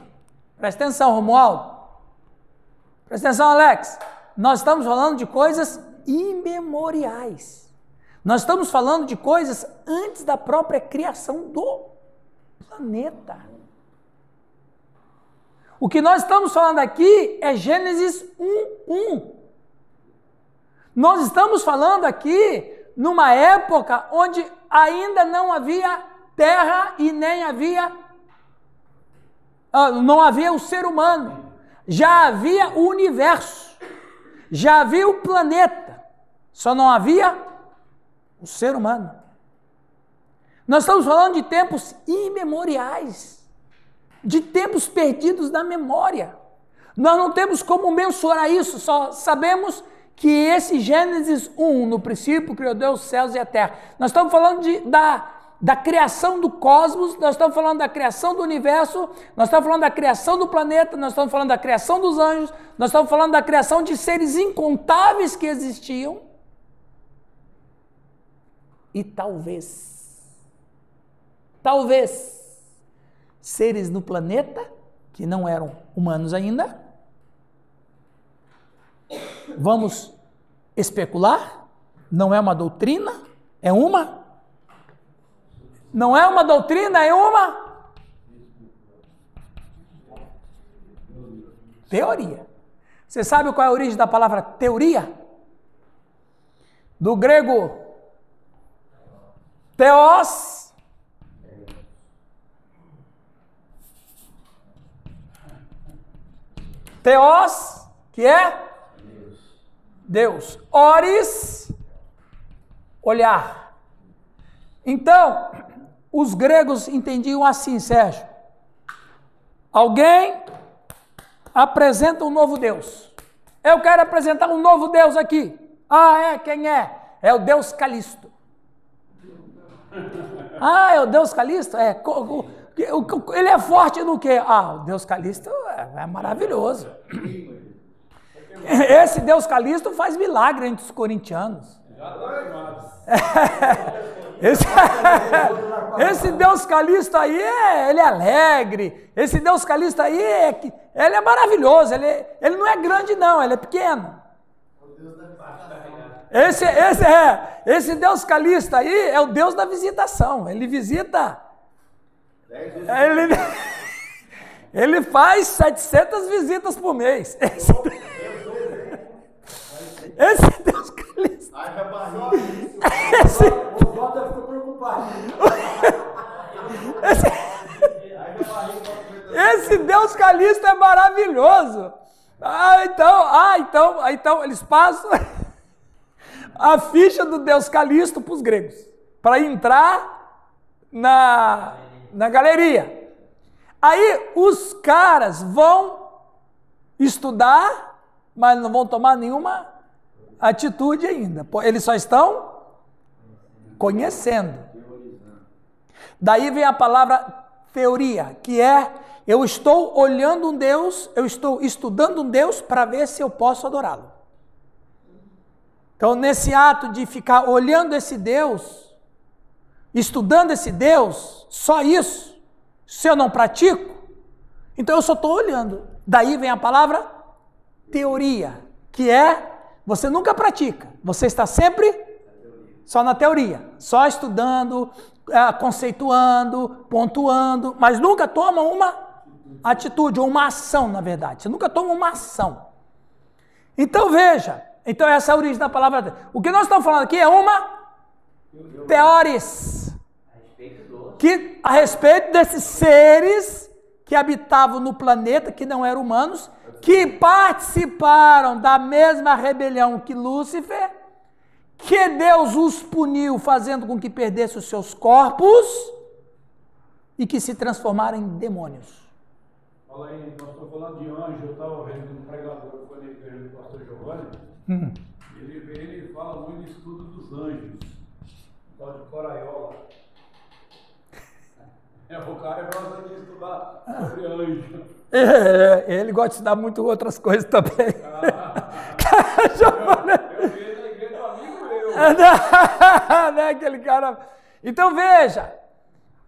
presta atenção, Romualdo, presta atenção, Alex, nós estamos falando de coisas imemoriais. Nós estamos falando de coisas antes da própria criação do planeta. O que nós estamos falando aqui é Gênesis 1:1. Nós estamos falando aqui numa época onde ainda não havia terra e nem havia, não havia o ser humano. Já havia o universo, já havia o planeta, só não havia o ser humano. Nós estamos falando de tempos imemoriais, de tempos perdidos na memória. Nós não temos como mensurar isso, só sabemos que esse Gênesis 1, no princípio criou Deus os céus e a terra. Nós estamos falando da criação do cosmos, nós estamos falando da criação do universo, nós estamos falando da criação do planeta, nós estamos falando da criação dos anjos, nós estamos falando da criação de seres incontáveis que existiam. E talvez, seres no planeta que não eram humanos ainda. Vamos especular? Não é uma doutrina, é uma? Não é uma doutrina, é uma teoria. Você sabe qual é a origem da palavra teoria? Do grego theos, que é Deus. Oris, olhar. Então, os gregos entendiam assim, Sérgio. Alguém apresenta um novo Deus. Eu quero apresentar um novo Deus aqui. Quem é? É o Deus Calisto. É o Deus Calisto? Ele é forte no quê? O Deus Calisto é maravilhoso. Esse Deus Calisto faz milagre entre os corintianos. Esse Deus Calisto aí, ele é alegre. Esse Deus Calisto aí, ele é maravilhoso. Ele não é grande não, ele é pequeno. Esse Deus Calisto aí é o Deus da visitação. Ele visita. Ele faz 700 visitas por mês. Esse Deus Calisto. O Jota ficou preocupado. Esse Deus Calisto é maravilhoso. Então eles passam a ficha do Deus Calisto para os gregos, para entrar na galeria. Aí os caras vão estudar, mas não vão tomar nenhuma atitude ainda. Eles só estão conhecendo. Daí vem a palavra teoria, que é: eu estou olhando um Deus, eu estou estudando um Deus para ver se eu posso adorá-lo. Então, nesse ato de ficar olhando esse Deus, estudando esse Deus, só isso, se eu não pratico, então eu só estou olhando. Daí vem a palavra teoria, que é: você nunca pratica, você está sempre só na teoria, só estudando, conceituando, pontuando, mas nunca toma uma atitude, ou uma ação, na verdade. Você nunca toma uma ação. Então veja, essa é a origem da palavra. O que nós estamos falando aqui é uma teoris, que a respeito desses seres que habitavam no planeta, que não eram humanos, que participaram da mesma rebelião que Lúcifer, que Deus os puniu, fazendo com que perdessem os seus corpos, e que se transformaram em demônios. Fala aí, nós estamos falando de anjo. Eu estava vendo um pregador que foi na igreja do pastor Giovanni. Ele fala muito do estudo dos anjos, o tal de Coraiola. O cara gosta de estudar sobre anjo. Ele gosta de estudar muito outras coisas também. Eu vi na igreja do amigo meu. Né, aquele cara. Então veja.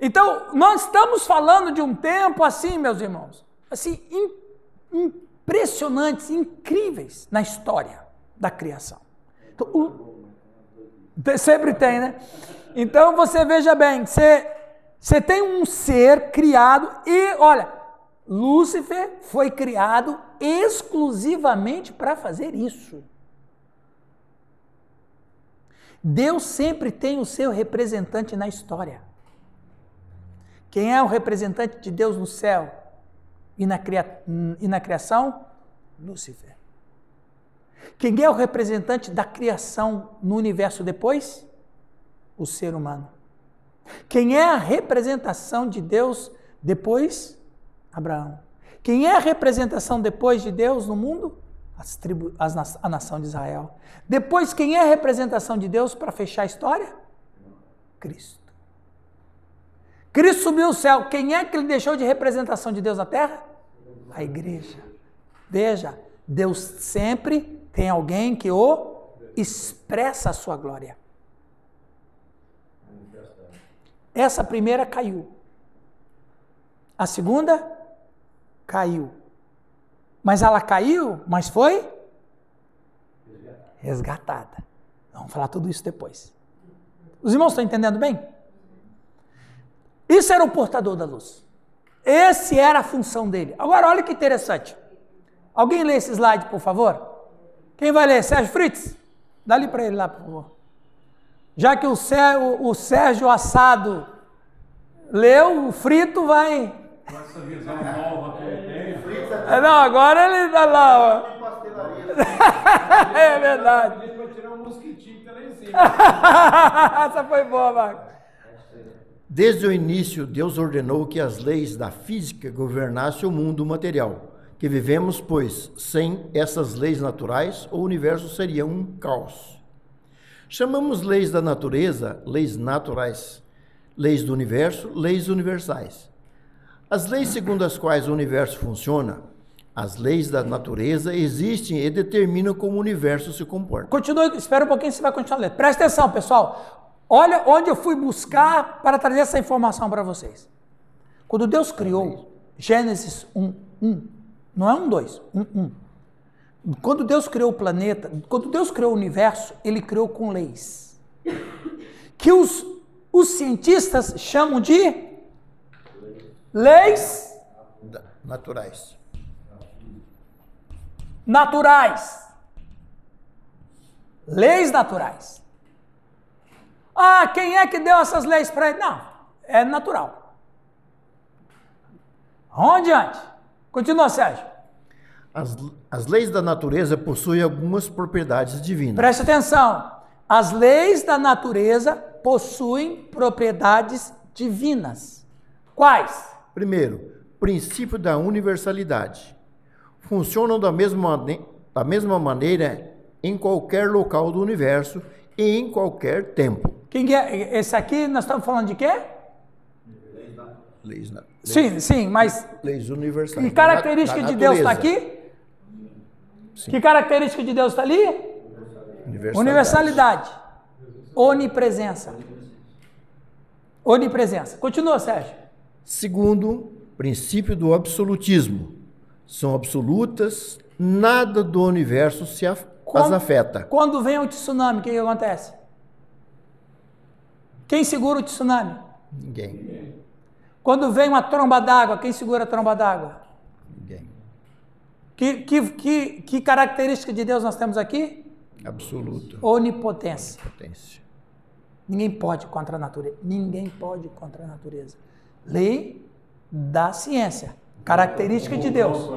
Então nós estamos falando de um tempo assim, meus irmãos, assim, impressionantes, incríveis na história da criação. Então, sempre tem, né? Então você veja bem, você tem um ser criado e, olha, Lúcifer foi criado exclusivamente para fazer isso. Deus sempre tem o seu representante na história. Quem é o representante de Deus no céu e na criação? Lúcifer. Quem é o representante da criação no universo depois? O ser humano. Quem é a representação de Deus depois? Abraão. Quem é a representação depois de Deus no mundo? A nação de Israel. Depois, quem é a representação de Deus para fechar a história? Cristo. Cristo subiu ao céu. Quem é que ele deixou de representação de Deus na terra? A igreja. Veja, Deus sempre tem alguém que o expressa a sua glória. Essa primeira caiu. A segunda caiu. Mas ela caiu, mas foi resgatada. Vamos falar tudo isso depois. Os irmãos estão entendendo bem? Isso era o portador da luz. Esse era a função dele. Agora, olha que interessante. Alguém lê esse slide, por favor? Quem vai ler? Sérgio Fritz? Dá ali para ele lá, por favor. Já que o Sérgio Assado leu, o Frito vai... Com essa visão nova que ele tem. Não, agora ele está lá, ó. É verdade. Ele vai tirar um mosquitinho que tá lá em cima. Essa foi boa, Marcos. Desde o início, Deus ordenou que as leis da física governassem o mundo material que vivemos, pois, sem essas leis naturais, o universo seria um caos. Chamamos leis da natureza, leis naturais, leis do universo, leis universais. As leis segundo as quais o universo funciona, as leis da natureza existem e determinam como o universo se comporta. Continue, espera um pouquinho, você vai continuar lendo. Presta atenção, pessoal. Olha onde eu fui buscar para trazer essa informação para vocês. Quando Deus criou, Gênesis 1:1, não é 1:2, 1:1. Quando Deus criou o planeta, quando Deus criou o universo, Ele criou com leis. Que os cientistas chamam de leis naturais. Leis naturais. Ah, quem é que deu essas leis para ele? Não, é natural. Onde antes? Continua, Sérgio. As leis da natureza possuem algumas propriedades divinas. Preste atenção. As leis da natureza possuem propriedades divinas. Quais? Primeiro, princípio da universalidade. Funcionam da mesma maneira em qualquer local do universo e em qualquer tempo. Quem é? Esse aqui nós estamos falando de quê? Leis. Sim, mas... Leis universais. Que característica de Deus está aqui? Sim. Que característica de Deus está ali? Universalidade. Onipresença. Continua, Sérgio. Segundo, princípio do absolutismo. São absolutas, nada do universo as afeta. Quando vem um tsunami, o que acontece? Quem segura o tsunami? Ninguém. Quando vem uma tromba d'água, quem segura a tromba d'água? Ninguém. Que característica de Deus nós temos aqui? Absoluta. Onipotência. Ninguém pode contra a natureza. Ninguém pode contra a natureza. Lei da ciência. Característica de Deus.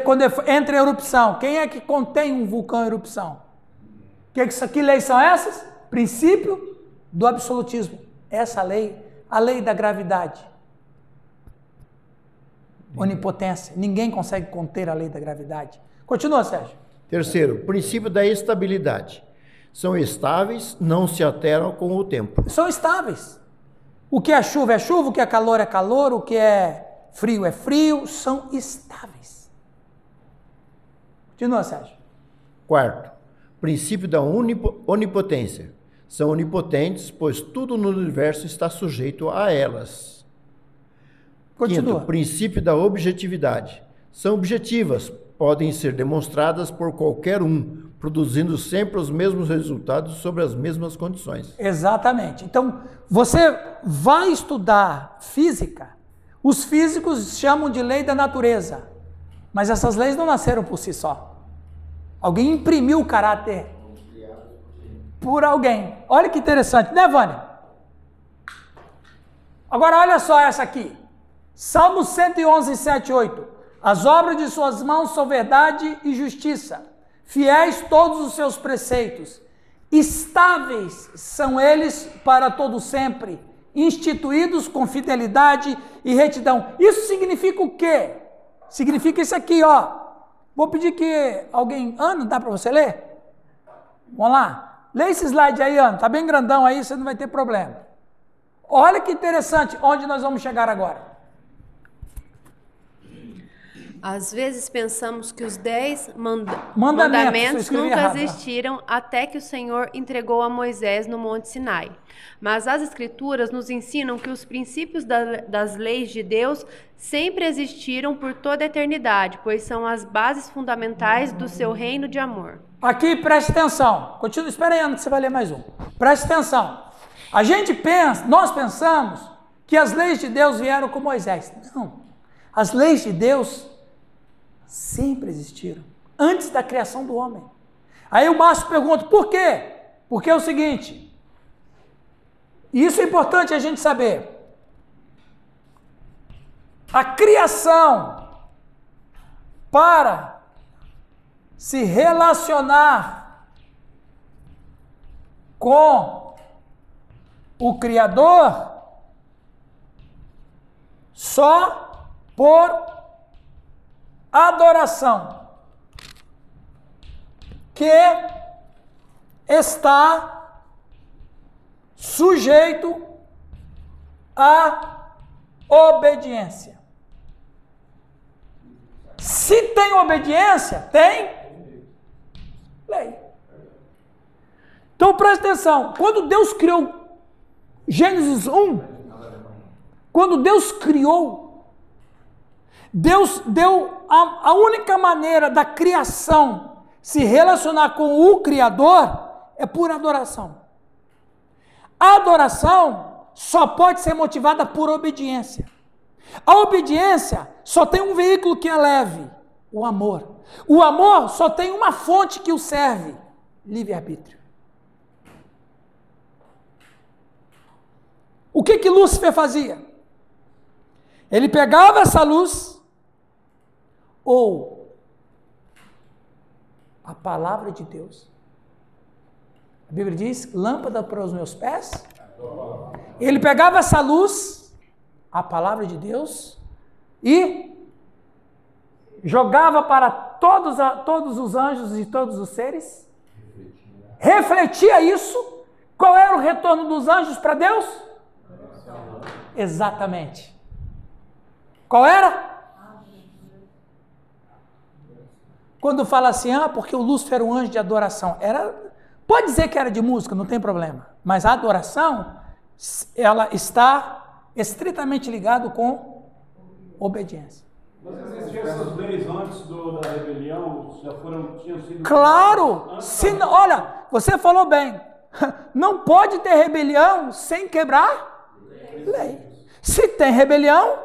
Quando entra em erupção, quem é que contém um vulcão em erupção? Que leis são essas? Princípio do absolutismo. Essa lei, a lei da gravidade. onipotência. Ninguém consegue conter a lei da gravidade. Continua, Sérgio. Terceiro, princípio da estabilidade. São estáveis, não se alteram com o tempo. São estáveis. O que é chuva, o que é calor, o que é frio, são estáveis. Continua, Sérgio. Quarto, princípio da onipotência. São onipotentes, pois tudo no universo está sujeito a elas. Continua. Quinto, princípio da objetividade. São objetivas, podem ser demonstradas por qualquer um, produzindo sempre os mesmos resultados sobre as mesmas condições. Exatamente. Então, você vai estudar física, os físicos chamam de lei da natureza, mas essas leis não nasceram por si só. Alguém imprimiu o caráter por alguém. Olha que interessante, né, Vânia? Agora, olha só essa aqui. Salmo 111, 7, 8. As obras de suas mãos são verdade e justiça. Fiéis todos os seus preceitos. Estáveis são eles para todo sempre. Instituídos com fidelidade e retidão. Isso significa o quê? Significa isso aqui, ó. Vou pedir que alguém... Ana, dá para você ler? Vamos lá. Lê esse slide aí, Ana. Tá bem grandão aí, você não vai ter problema. Olha que interessante onde nós vamos chegar agora. Às vezes pensamos que os 10 mandamentos nunca errado, existiram até que o Senhor entregou a Moisés no Monte Sinai. Mas as Escrituras nos ensinam que os princípios das leis de Deus sempre existiram por toda a eternidade, pois são as bases fundamentais do seu reino de amor. Aqui, preste atenção. Continua, espera aí, Ana, que você vai ler mais um. Preste atenção. Nós pensamos que as leis de Deus vieram com Moisés. Não. As leis de Deus sempre existiram, antes da criação do homem. Aí o Márcio pergunta, por quê? Porque é o seguinte, e isso é importante a gente saber, a criação, para se relacionar com o Criador, só por adoração, que está sujeito à obediência. Se tem obediência, tem lei. Então presta atenção, quando Deus criou, Gênesis 1, quando Deus criou, Deus deu a única maneira da criação se relacionar com o Criador é por adoração. A adoração só pode ser motivada por obediência. A obediência só tem um veículo que a leve, o amor. O amor só tem uma fonte que o serve, livre-arbítrio. O que Lúcifer fazia? Ele pegava essa luz, ou a palavra de Deus. A Bíblia diz, lâmpada para os meus pés. Ele pegava essa luz, a palavra de Deus, e jogava para todos os anjos e todos os seres. Refletia isso. Qual era o retorno dos anjos para Deus? Exatamente. Qual era? Quando fala assim, porque o Lúcifer era um anjo de adoração, pode dizer que era de música, não tem problema, mas a adoração, ela está estritamente ligada com obediência. Mas existiam essas leis antes da rebelião, tinham sido... Claro! Olha, você falou bem, não pode ter rebelião sem quebrar lei. Se tem rebelião,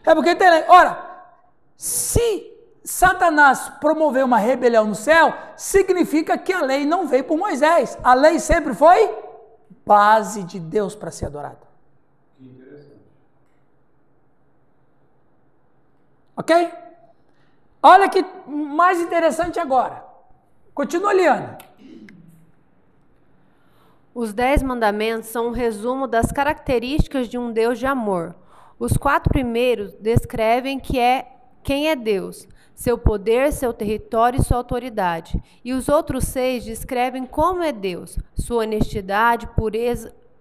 é porque tem lei. Ora, se Satanás promoveu uma rebelião no céu, significa que a lei não veio por Moisés. A lei sempre foi base de Deus para ser adorada. Que interessante. Ok? Olha que mais interessante agora. Continua, Liana. Os 10 mandamentos são um resumo das características de um Deus de amor. Os 4 primeiros descrevem quem é Deus, seu poder, seu território e sua autoridade. E os outros 6 descrevem como é Deus, sua honestidade,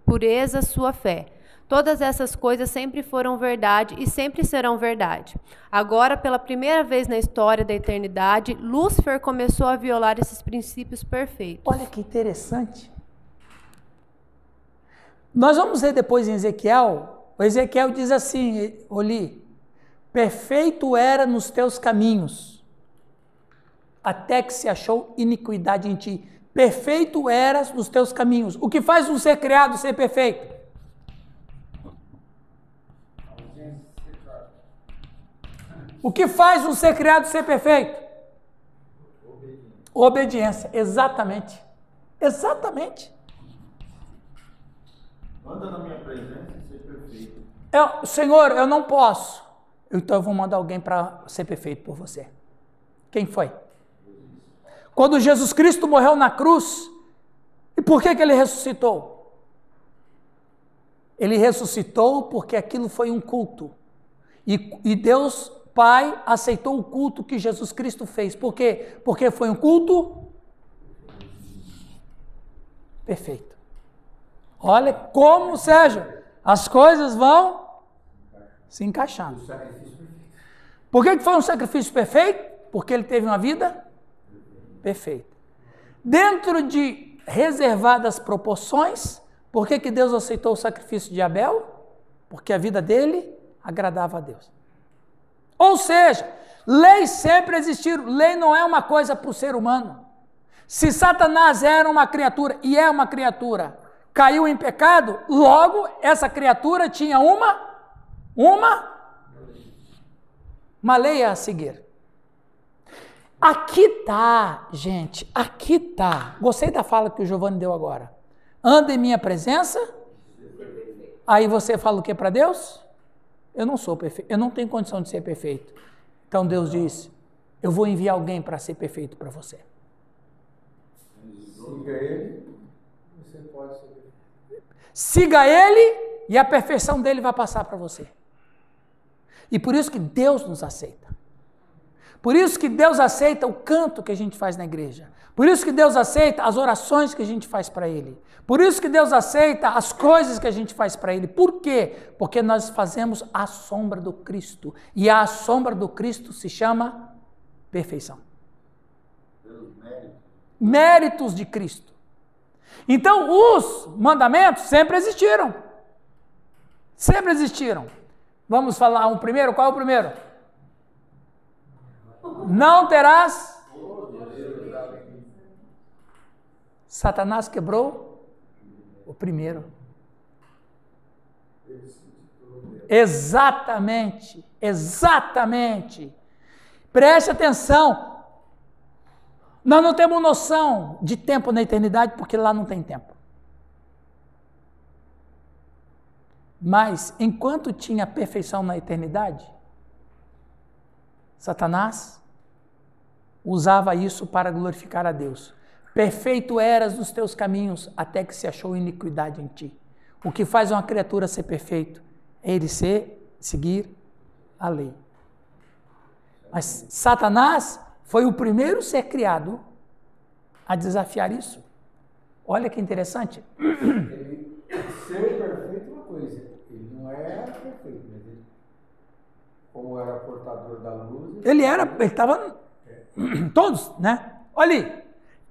pureza, sua fé. Todas essas coisas sempre foram verdade e sempre serão verdade. Agora, pela primeira vez na história da eternidade, Lúcifer começou a violar esses princípios perfeitos. Olha que interessante. Nós vamos ver depois em Ezequiel, o Ezequiel diz assim, Oli, perfeito era nos teus caminhos, até que se achou iniquidade em ti. Perfeito eras nos teus caminhos. O que faz um ser criado ser perfeito? O que faz um ser criado ser perfeito? Obediência. Exatamente. Exatamente. Anda na minha presença e ser perfeito. Senhor, eu não posso. Então eu vou mandar alguém para ser perfeito por você. Quem foi? Quando Jesus Cristo morreu na cruz, e por que ele ressuscitou? Ele ressuscitou porque aquilo foi um culto. E Deus Pai aceitou o culto que Jesus Cristo fez. Por quê? Porque foi um culto perfeito. Olha como, seja, as coisas vão se encaixando. Por que foi um sacrifício perfeito? Porque ele teve uma vida perfeita. Dentro de reservadas proporções, por que Deus aceitou o sacrifício de Abel? Porque a vida dele agradava a Deus. Ou seja, leis sempre existiram. Lei não é uma coisa para o ser humano. Se Satanás era uma criatura, e é uma criatura, caiu em pecado, logo essa criatura tinha uma lei a seguir. Aqui está, gente, aqui está. Gostei da fala que o Giovanni deu agora. Anda em minha presença. Aí você fala o que para Deus? Eu não sou perfeito, eu não tenho condição de ser perfeito. Então Deus diz, eu vou enviar alguém para ser perfeito para você. Siga ele, você pode ser perfeito. Siga ele e a perfeição dele vai passar para você. E por isso que Deus nos aceita. Por isso que Deus aceita o canto que a gente faz na igreja. Por isso que Deus aceita as orações que a gente faz para Ele. Por isso que Deus aceita as coisas que a gente faz para Ele. Por quê? Porque nós fazemos a sombra do Cristo. E a sombra do Cristo se chama perfeição. Méritos de Cristo. Então, os mandamentos sempre existiram. Sempre existiram. Vamos falar um primeiro? Qual é o primeiro? Não terás. Satanás quebrou o primeiro. Exatamente, exatamente. Preste atenção. Nós não temos noção de tempo na eternidade, porque lá não tem tempo. Mas, enquanto tinha perfeição na eternidade, Satanás usava isso para glorificar a Deus. Perfeito eras nos teus caminhos, até que se achou iniquidade em ti. O que faz uma criatura ser perfeito é ele seguir a lei. Mas Satanás foi o primeiro ser criado a desafiar isso. Olha que interessante. Ele ser perfeito é uma coisa, ele não era perfeito, mas ele, como era portador da luz... Ele estava... Todos, né? Olha ali.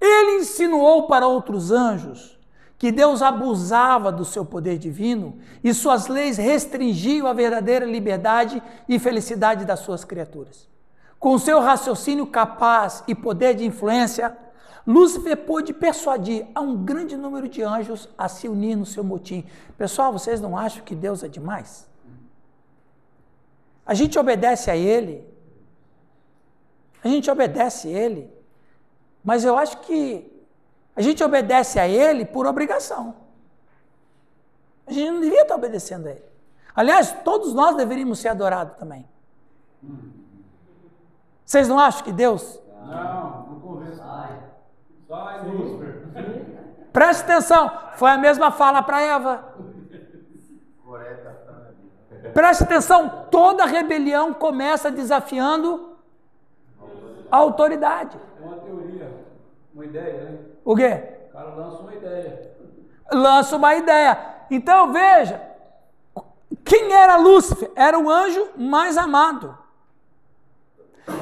Ele insinuou para outros anjos que Deus abusava do seu poder divino e suas leis restringiam a verdadeira liberdade e felicidade das suas criaturas. Com seu raciocínio capaz e poder de influência, Lúcifer pôde persuadir a um grande número de anjos a se unir no seu motim. Pessoal, vocês não acham que Deus é demais? A gente obedece a Ele. A gente obedece a Ele. Mas eu acho que a gente obedece a Ele por obrigação. A gente não devia estar obedecendo a Ele. Aliás, todos nós deveríamos ser adorados também. Vocês não acham que Deus... Não convence. Sai, Lúcifer. Preste atenção, foi a mesma fala para Eva. Preste atenção, toda rebelião começa desafiando a autoridade. É uma teoria, uma ideia, né? O quê? O cara lança uma ideia. Lança uma ideia. Então veja, quem era Lúcifer? Era o anjo mais amado.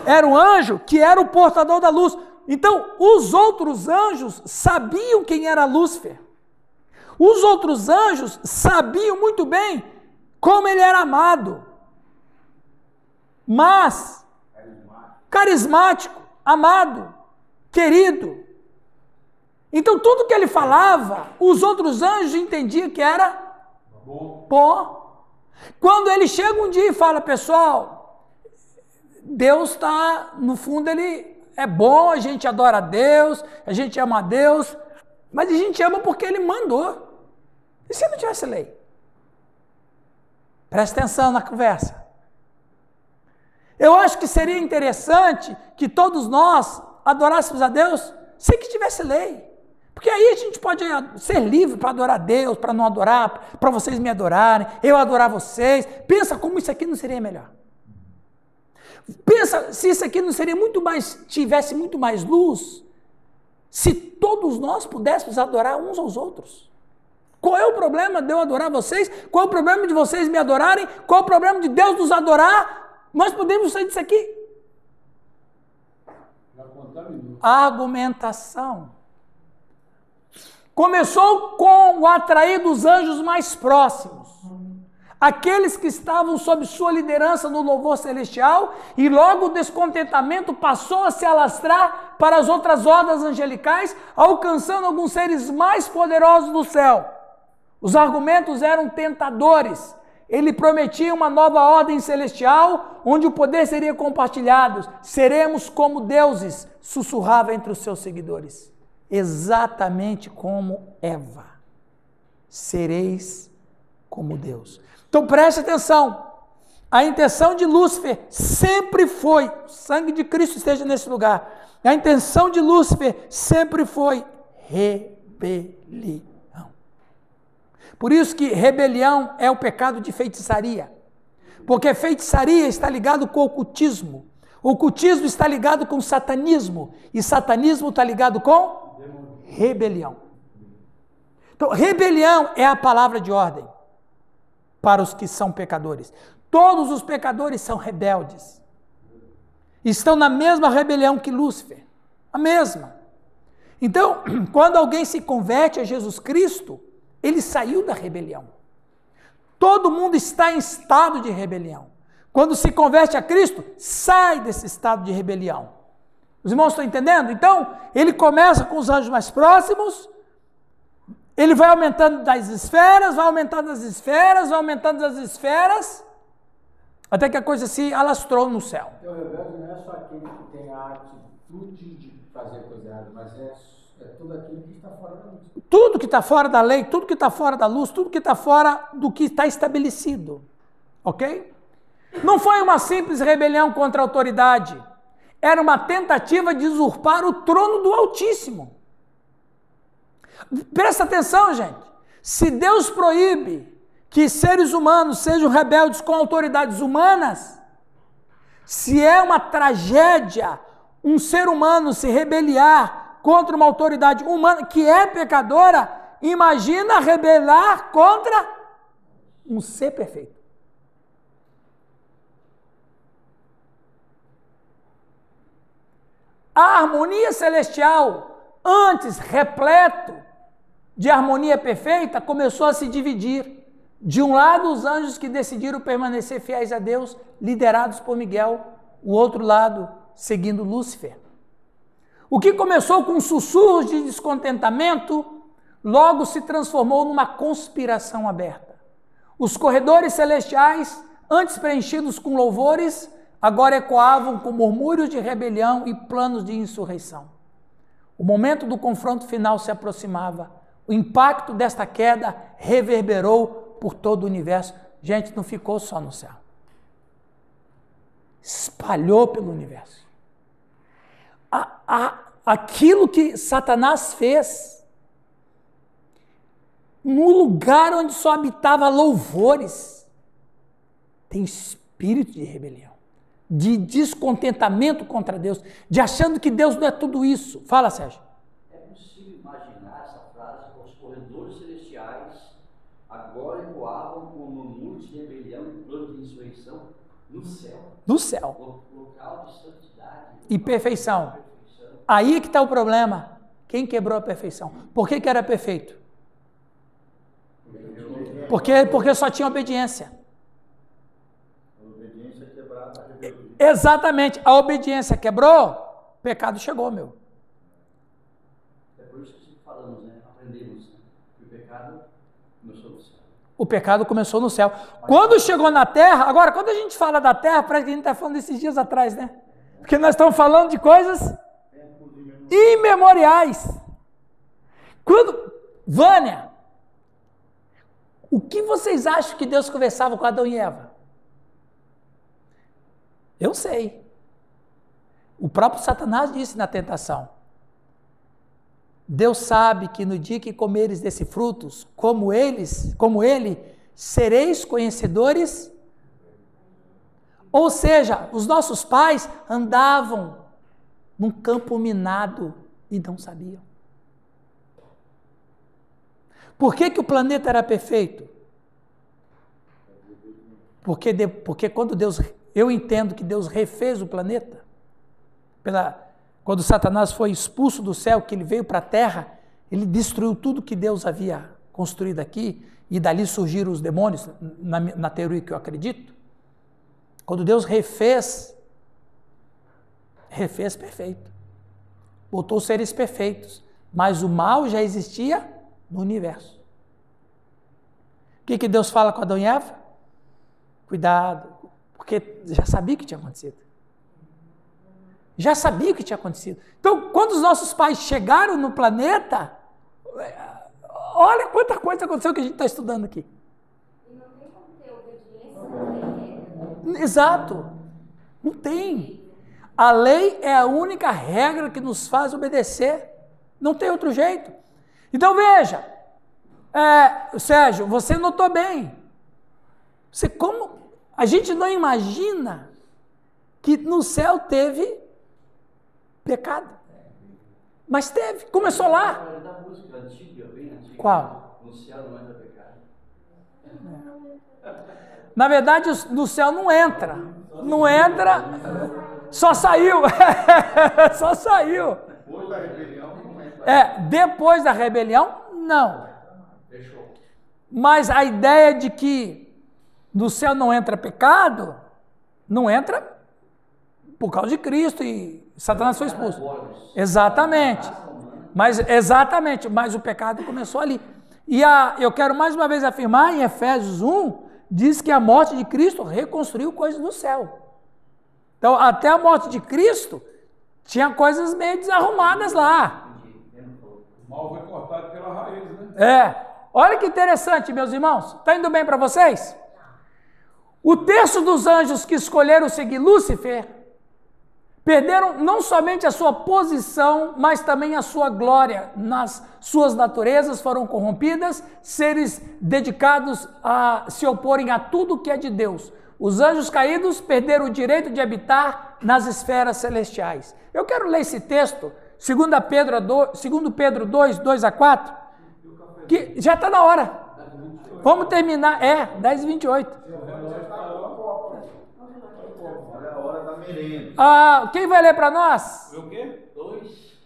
Era o anjo que era o portador da luz. Então, os outros anjos sabiam quem era Lúcifer. Os outros anjos sabiam muito bem como ele era amado. Mas, carismático, amado, querido. Então, tudo que ele falava, os outros anjos entendiam que era bom. Quando ele chega um dia e fala, pessoal, Deus está, no fundo, ele é bom, a gente adora a Deus, a gente ama a Deus, mas a gente ama porque ele mandou. E se não tivesse lei? Presta atenção na conversa. Eu acho que seria interessante que todos nós adorássemos a Deus sem que tivesse lei. Porque aí a gente pode ser livre para adorar a Deus, para não adorar, para vocês me adorarem, eu adorar vocês. Pensa como isso aqui não seria melhor. Pensa se isso aqui não seria muito mais, tivesse muito mais luz, se todos nós pudéssemos adorar uns aos outros. Qual é o problema de eu adorar vocês? Qual é o problema de vocês me adorarem? Qual é o problema de Deus nos adorar? Nós podemos sair disso aqui. Argumentação. Começou com o atrair dos anjos mais próximos. Aqueles que estavam sob sua liderança no louvor celestial, e logo o descontentamento passou a se alastrar para as outras hordas angelicais, alcançando alguns seres mais poderosos do céu. Os argumentos eram tentadores. Ele prometia uma nova ordem celestial, onde o poder seria compartilhado. Seremos como deuses, sussurrava entre os seus seguidores. Exatamente como Eva. Sereis como Deus. Então preste atenção. A intenção de Lúcifer sempre foi, o sangue de Cristo esteja nesse lugar, a intenção de Lúcifer sempre foi rebelião. Por isso que rebelião é o pecado de feitiçaria. Porque feitiçaria está ligado com o ocultismo. O ocultismo está ligado com o satanismo. E satanismo está ligado com rebelião. Então, rebelião é a palavra de ordem para os que são pecadores. Todos os pecadores são rebeldes. Estão na mesma rebelião que Lúcifer. A mesma. Então, quando alguém se converte a Jesus Cristo, ele saiu da rebelião. Todo mundo está em estado de rebelião. Quando se converte a Cristo, sai desse estado de rebelião. Os irmãos estão entendendo? Então, ele começa com os anjos mais próximos, ele vai aumentando das esferas, vai aumentando as esferas, vai aumentando as esferas, até que a coisa se alastrou no céu. O rebelde não é só aquele que tem a atitude de fazer coisa errada, mas é tudo aquilo que está fora da luz. Tudo que está fora da lei, tudo que está fora da luz, tudo que está fora do que está estabelecido. Ok? Não foi uma simples rebelião contra a autoridade. Era uma tentativa de usurpar o trono do Altíssimo. Presta atenção, gente. Se Deus proíbe que seres humanos sejam rebeldes com autoridades humanas, se é uma tragédia um ser humano se rebeliar contra uma autoridade humana que é pecadora, imagina rebelar contra um ser perfeito. A harmonia celestial, antes repleto de harmonia perfeita, começou a se dividir. De um lado, os anjos que decidiram permanecer fiéis a Deus, liderados por Miguel, o outro lado, seguindo Lúcifer. O que começou com sussurros de descontentamento, logo se transformou numa conspiração aberta. Os corredores celestiais, antes preenchidos com louvores, agora ecoavam com murmúrios de rebelião e planos de insurreição. O momento do confronto final se aproximava. O impacto desta queda reverberou por todo o universo. Gente, não ficou só no céu. Espalhou pelo universo. Aquilo que Satanás fez no lugar onde só habitava louvores, tem espírito de rebelião, de descontentamento contra Deus, de achando que Deus não é tudo isso. Fala, Sérgio. É possível imaginar essa frase: os corredores celestiais agora ecoavam como murmúrios de rebelião e plano de insurreição no céu. No céu. Local de santidade E perfeição. Aí é que está o problema. Quem quebrou a perfeição? Por que era perfeito? Porque só tinha obediência. Exatamente. A obediência quebrou, o pecado chegou, meu. É por isso que falamos, né? Aprendemos, né? Que o pecado começou no céu. O pecado começou no céu. Quando chegou na terra, agora, quando a gente fala da terra, parece que a gente está falando desses dias atrás, né? Porque nós estamos falando de coisas imemoriais. Vânia, o que vocês acham que Deus conversava com Adão e Eva? Eu sei. O próprio Satanás disse na tentação: Deus sabe que no dia que comeres desse frutos, como ele, sereis conhecedores. Ou seja, os nossos pais andavam num campo minado e não sabiam. Por que o planeta era perfeito? Porque quando eu entendo que Deus refez o planeta, quando Satanás foi expulso do céu, que ele veio para a terra, ele destruiu tudo que Deus havia construído aqui, e dali surgiram os demônios, na teoria que eu acredito. Quando Deus refez perfeito. Botou seres perfeitos. Mas o mal já existia no universo. O que Deus fala com Adão e Eva? Cuidado, porque já sabia o que tinha acontecido. Já sabia o que tinha acontecido. Então, quando os nossos pais chegaram no planeta, olha quanta coisa aconteceu que a gente está estudando aqui. E não tem como ter obediência, não tem regra. Exato. Não tem. A lei é a única regra que nos faz obedecer. Não tem outro jeito. Então veja, Sérgio, você notou bem. A gente não imagina que no céu teve pecado. Mas teve, começou lá. Da música antiga, bem antiga. Qual? No céu não entra pecado. Na verdade, no céu não entra. Não entra, só saiu. Só saiu. Depois da rebelião, não entra. Depois da rebelião, não. Fechou. Mas a ideia de que no céu não entra pecado, não entra por causa de Cristo e Satanás foi expulso. Exatamente. Mas o pecado começou ali. E eu quero mais uma vez afirmar, em Efésios 1, diz que a morte de Cristo reconstruiu coisas no céu. Então, até a morte de Cristo, tinha coisas meio desarrumadas lá. O mal foi cortado pela raiz, né? Olha que interessante, meus irmãos. Está indo bem para vocês? O terço dos anjos que escolheram seguir Lúcifer perderam não somente a sua posição, mas também a sua glória. Nas suas naturezas foram corrompidas, seres dedicados a se oporem a tudo que é de Deus. Os anjos caídos perderam o direito de habitar nas esferas celestiais. Eu quero ler esse texto, 2 Pedro 2, 2 a 4, que já está na hora. Vamos terminar, 10h28. Olha a hora da merenda. Quem vai ler para nós? O quê? 2.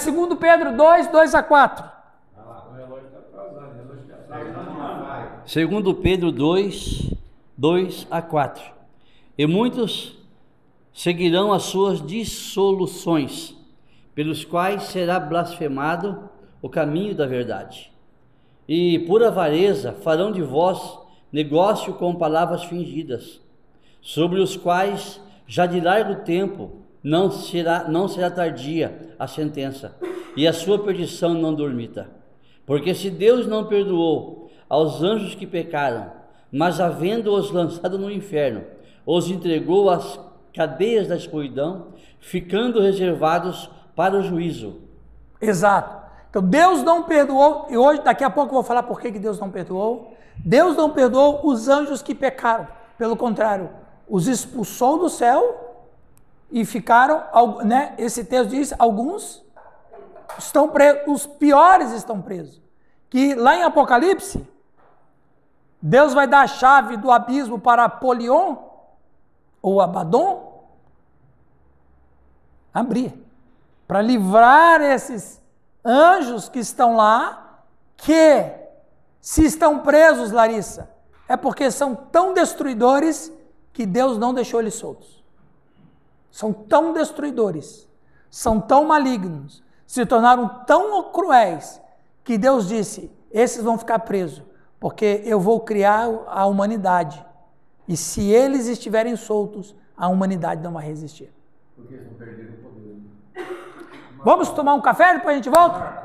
2 Pedro 2, 2 a 4. O relógio está atrasado, o relógio está atrasado. 2 Pedro 2, 2 a 4. E muitos seguirão as suas dissoluções, pelos quais será blasfemado o caminho da verdade. E por avareza farão de vós negócio com palavras fingidas, sobre os quais já de largo tempo não será tardia a sentença, e a sua perdição não dormita. Porque se Deus não perdoou aos anjos que pecaram, mas havendo-os lançado no inferno, os entregou às cadeias da escuridão, ficando reservados para o juízo. Exato. Então Deus não perdoou, e daqui a pouco eu vou falar por que Deus não perdoou. Deus não perdoou os anjos que pecaram. Pelo contrário, os expulsou do céu e ficaram, né? Esse texto diz, alguns estão presos, os piores estão presos. Que lá em Apocalipse, Deus vai dar a chave do abismo para Apolion, ou Abaddon, abrir, para livrar esses anjos que estão lá, que se estão presos, Larissa, é porque são tão destruidores que Deus não deixou eles soltos. São tão destruidores, são tão malignos, se tornaram tão cruéis, que Deus disse, esses vão ficar presos, porque eu vou criar a humanidade. E se eles estiverem soltos, a humanidade não vai resistir. Porque eles não perderam o poder. Vamos tomar um café, depois a gente volta?